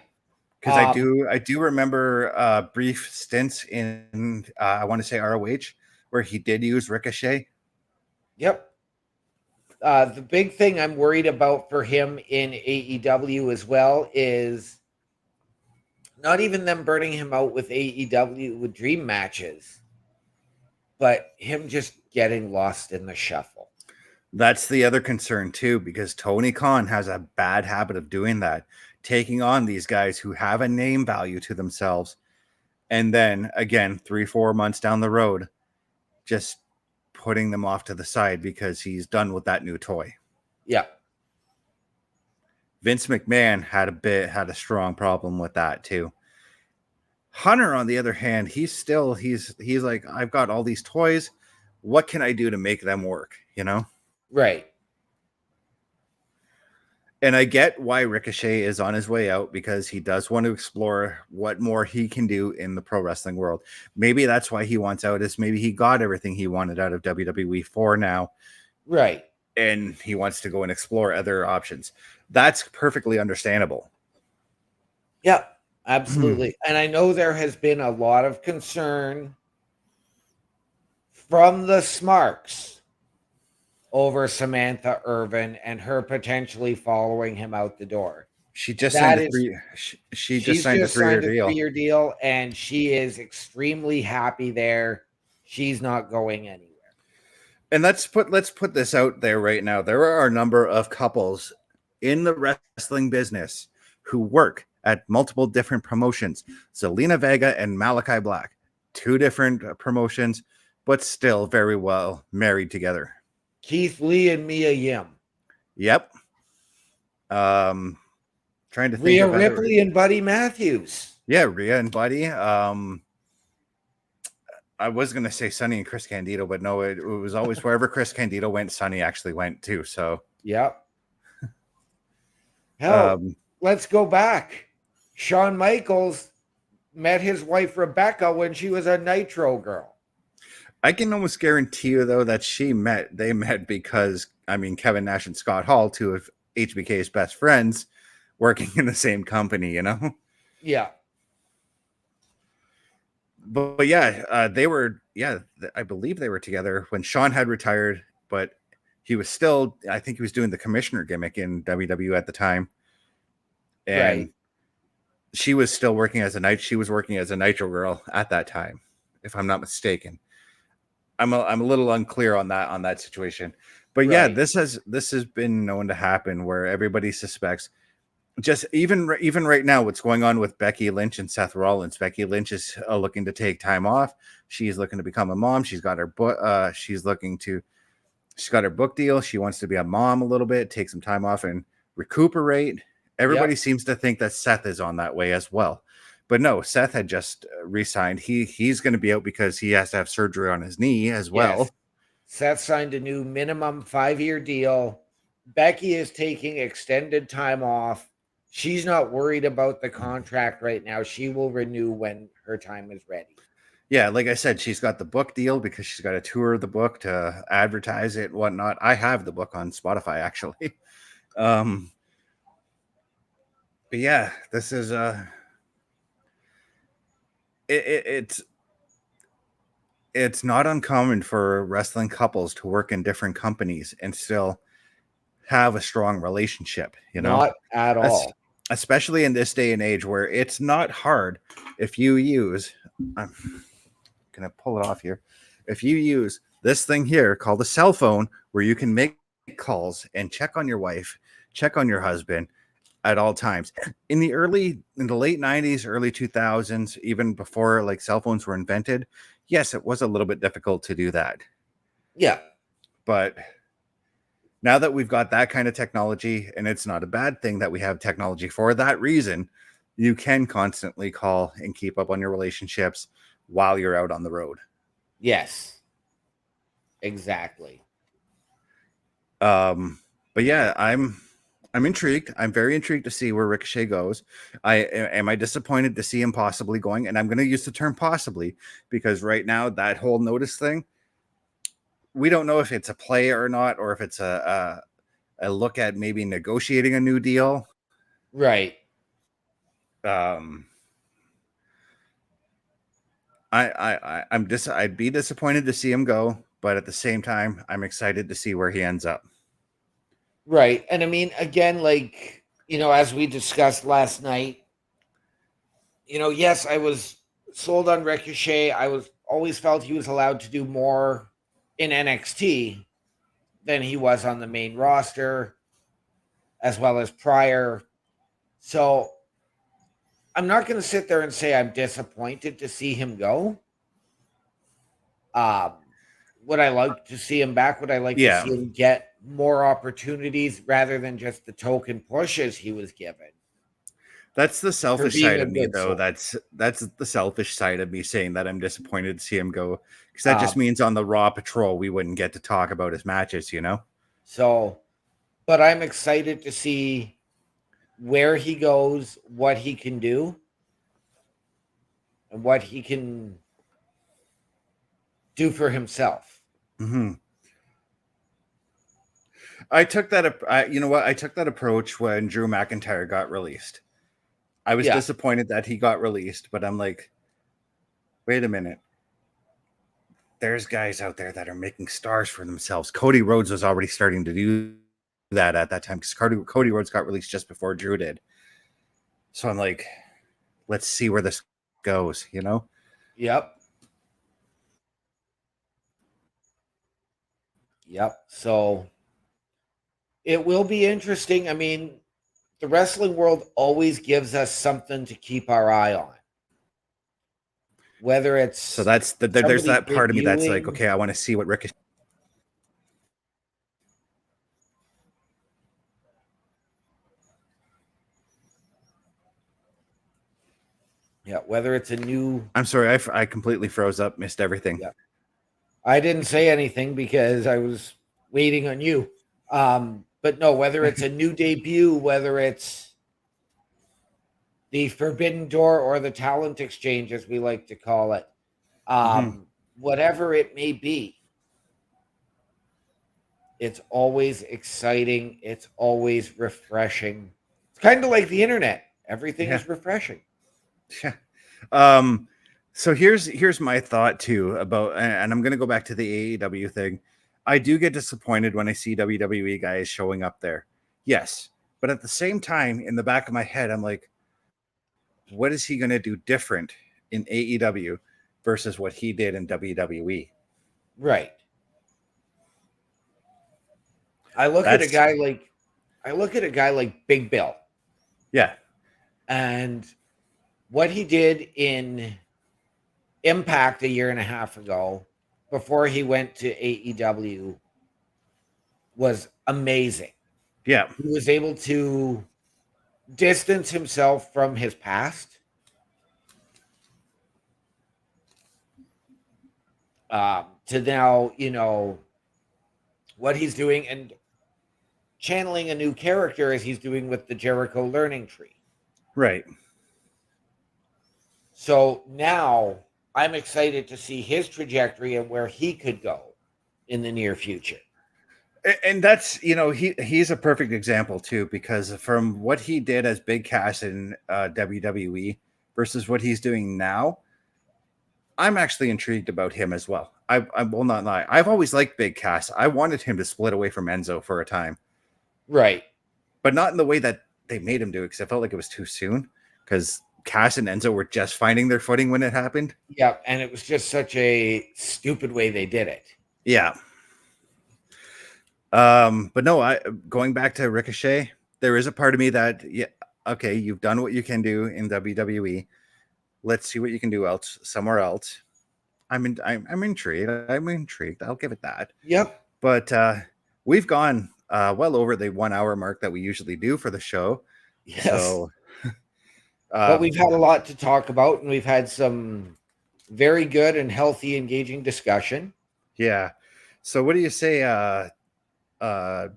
Because I do remember brief stints in I want to say ROH where he did use Ricochet. Yep. The big thing I'm worried about for him in AEW as well is not even them burning him out with AEW with dream matches, but him just getting lost in the shuffle. That's the other concern too, because Tony Khan has a bad habit of doing that, taking on these guys who have a name value to themselves, and then again 3-4 months down the road just putting them off to the side because he's done with that new toy. Yeah. Vince McMahon had a strong problem with that too. Hunter, on the other hand, he's like, I've got all these toys. What can I do to make them work? Right. And I get why Ricochet is on his way out, because he does want to explore what more he can do in the pro wrestling world. Maybe that's why he wants out, is maybe he got everything he wanted out of WWE for now. Right. And he wants to go and explore other options. That's perfectly understandable. Yeah, absolutely. And I know there has been a lot of concern from the Smarks over Samantha Irvin and her potentially following him out the door. She just signed a 3-year deal, and she is extremely happy there. She's not going anywhere. And let's put this out there right now. There are a number of couples in the wrestling business who work at multiple different promotions. Zelina Vega and Malachi Black, 2 different promotions, but still very well married together. Keith Lee and Mia Yim. Yep. Trying to think. Rhea Ripley and Buddy Matthews. Yeah, Rhea and Buddy. I was going to say Sonny and Chris Candido, but no, it was always wherever Chris Candido went, Sonny actually went too. So, yep. Hell, let's go back. Shawn Michaels met his wife Rebecca when she was a Nitro girl. I can almost guarantee you, though, that they met because, I mean, Kevin Nash and Scott Hall, 2 of HBK's best friends, working in the same company, you know? Yeah. But yeah, they were, I believe they were together when Shawn had retired, but he was still, I think he was doing the commissioner gimmick in WWE at the time. And right. She was still working as she was working as a Nitro girl at that time, if I'm not mistaken. I'm a little unclear on that situation, but yeah, this has been known to happen where everybody suspects. Just even right now, what's going on with Becky Lynch and Seth Rollins. Becky Lynch is looking to take time off. She's looking to become a mom. She's got her book. She's got her book deal. She wants to be a mom a little bit, take some time off and recuperate. Everybody seems to think that Seth is on that way as well. But no, Seth had just re-signed. He's going to be out because he has to have surgery on his knee as well. Yes. Seth signed a new minimum 5-year deal. Becky is taking extended time off. She's not worried about the contract right now. She will renew when her time is ready. Yeah, like I said, she's got the book deal because she's got to tour the book to advertise it and whatnot. I have the book on Spotify, actually. But yeah, this is it's not uncommon for wrestling couples to work in different companies and still have a strong relationship, you know? Not at all. Especially in this day and age where it's not hard if you use, I'm going to pull it off here. If you use this thing here called a cell phone where you can make calls and check on your wife, check on your husband at all times. In the late 90s, early 2000s, even before like cell phones were invented, yes, it was a little bit difficult to do that. Yeah. But now that we've got that kind of technology, and it's not a bad thing that we have technology for that reason, you can constantly call and keep up on your relationships while you're out on the road. Yes. Exactly. But yeah, I'm intrigued. I'm very intrigued to see where Ricochet goes. Am I disappointed to see him possibly going? And I'm going to use the term possibly because right now that whole notice thing, we don't know if it's a play or not, or if it's a look at maybe negotiating a new deal. Right. I'd be disappointed to see him go, but at the same time, I'm excited to see where he ends up. Right. And I mean, again, like, you know, as we discussed last night, you know, yes, I was sold on Ricochet. I always felt he was allowed to do more in NXT than he was on the main roster, as well as prior. So I'm not going to sit there and say I'm disappointed to see him go. Would I like to see him back? Would I like to see him get more opportunities rather than just the token pushes he was given? That's the selfish side of me, though. That's the selfish side of me saying that I'm disappointed to see him go, because that just means on the Raw Patrol we wouldn't get to talk about his matches, you know. So, But I'm excited to see where he goes, what he can do, and what he can do for himself. Mm-hmm. I took that. You know what? I took that approach when Drew McIntyre got released. I was disappointed that he got released, but I'm like, wait a minute. There's guys out there that are making stars for themselves. Cody Rhodes was already starting to do that at that time because Cody Rhodes got released just before Drew did. So I'm like, let's see where this goes, you know? Yep. So it will be interesting. I mean, the wrestling world always gives us something to keep our eye on. Whether it's so there's that part of me that's like, okay, I want to see what Ricochet. Yeah, whether it's a new. I'm sorry, I completely froze up, missed everything. Yeah, I didn't say anything because I was waiting on you. But no, whether it's a new debut, whether it's the Forbidden Door or the Talent Exchange, as we like to call it, whatever it may be, it's always exciting. It's always refreshing. It's kind of like the internet. Everything is refreshing. Yeah. So here's my thought too about, and I'm going to go back to the AEW thing. I do get disappointed when I see WWE guys showing up there. Yes. But at the same time, in the back of my head, I'm like, what is he going to do different in AEW versus what he did in WWE? Right. I look at a guy like Big Bill. Yeah. And what he did in Impact a year and a half ago before he went to AEW was amazing. Yeah. He was able to distance himself from his past. To now, what he's doing and channeling a new character as he's doing with the Jericho Learning Tree. Right. So now I'm excited to see his trajectory and where he could go in the near future. And that's, he's a perfect example too, because from what he did as Big Cass in WWE versus what he's doing now, I'm actually intrigued about him as well. I will not lie. I've always liked Big Cass. I wanted him to split away from Enzo for a time. Right. But not in the way that they made him do it, because I felt like it was too soon, because Cass and Enzo were just finding their footing when it happened. Yeah, and it was just such a stupid way they did it. Yeah. But no, going back to Ricochet, there is a part of me that, yeah, okay, you've done what you can do in WWE. Let's see what you can do somewhere else. I'm intrigued. I'm intrigued. I'll give it that. Yep. But we've gone well over the 1 hour mark that we usually do for the show. Yes. So, but we've had a lot to talk about, and we've had some very good and healthy, engaging discussion. Yeah. So what do you say, OMD?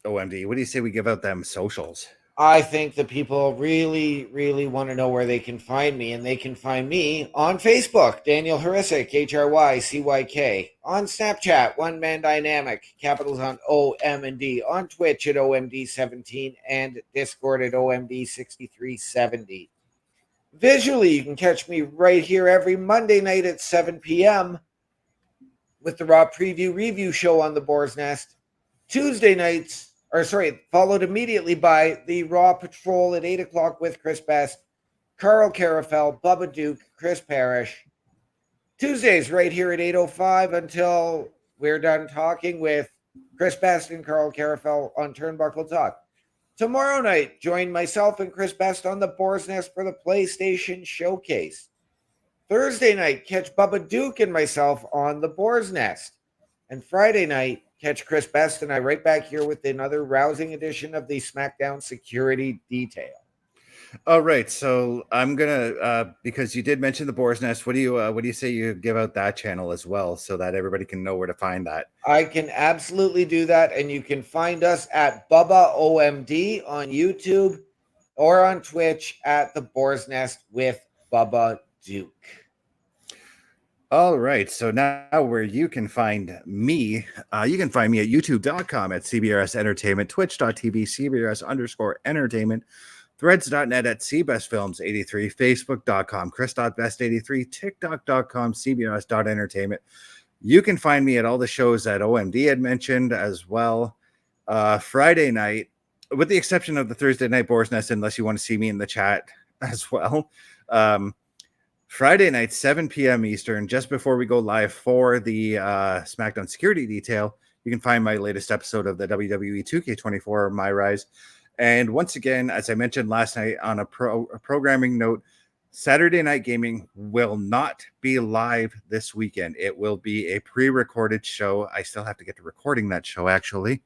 What do you say we give out them socials? I think that people really, really want to know where they can find me, and they can find me on Facebook, Daniel Riiicochettt, HRYCYK, on Snapchat, One Man Dynamic, capitals on OM and D, on Twitch at OMD17, and Discord at OMD6370. Visually, you can catch me right here every Monday night at 7 p.m. with the Raw Preview Review Show on the Boar's Nest. Tuesday nights, followed immediately by the Raw Patrol at 8 o'clock with Chris Best, Carl Carafel, Bubba Duke, Chris Parrish. Tuesdays right here at 8:05 until we're done talking with Chris Best and Carl Carafel on Turnbuckle Talk. Tomorrow night, join myself and Chris Best on the Boar's Nest for the PlayStation Showcase. Thursday night, catch Bubba Duke and myself on the Boar's Nest. And Friday night, catch Chris Best and I right back here with another rousing edition of the SmackDown Security Detail. All right, so I'm gonna because you did mention the Boar's Nest. What do you say you give out that channel as well, so that everybody can know where to find that? I can absolutely do that, and you can find us at Bubba OMD on YouTube or on Twitch at the Boar's Nest with Bubba Duke. All right, so now where you can find me at youtube.com at CBRS Entertainment, twitch.tv CBRS_entertainment, threads.net at CBestFilms83, facebook.com Chris.best83, tiktok.com CBRS.entertainment. You can find me at all the shows that OMD had mentioned as well. Friday night, with the exception of the Thursday night Boar's Nest, unless you want to see me in the chat as well. Friday night, 7 p.m. Eastern, just before we go live for the SmackDown Security Detail, you can find my latest episode of the WWE 2K24 My Rise. And once again, as I mentioned last night on a programming note, Saturday Night Gaming will not be live this weekend. It will be a pre-recorded show. I still have to get to recording that show, actually.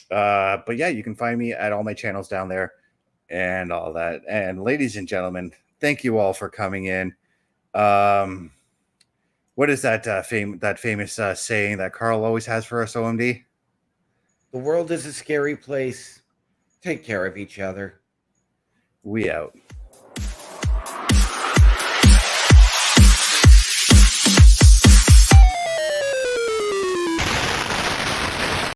But yeah, you can find me at all my channels down there and all that. And ladies and gentlemen, thank you all for coming in. What is that famous saying that Carl always has for us, OMD? The world is a scary place. Take care of each other. We out.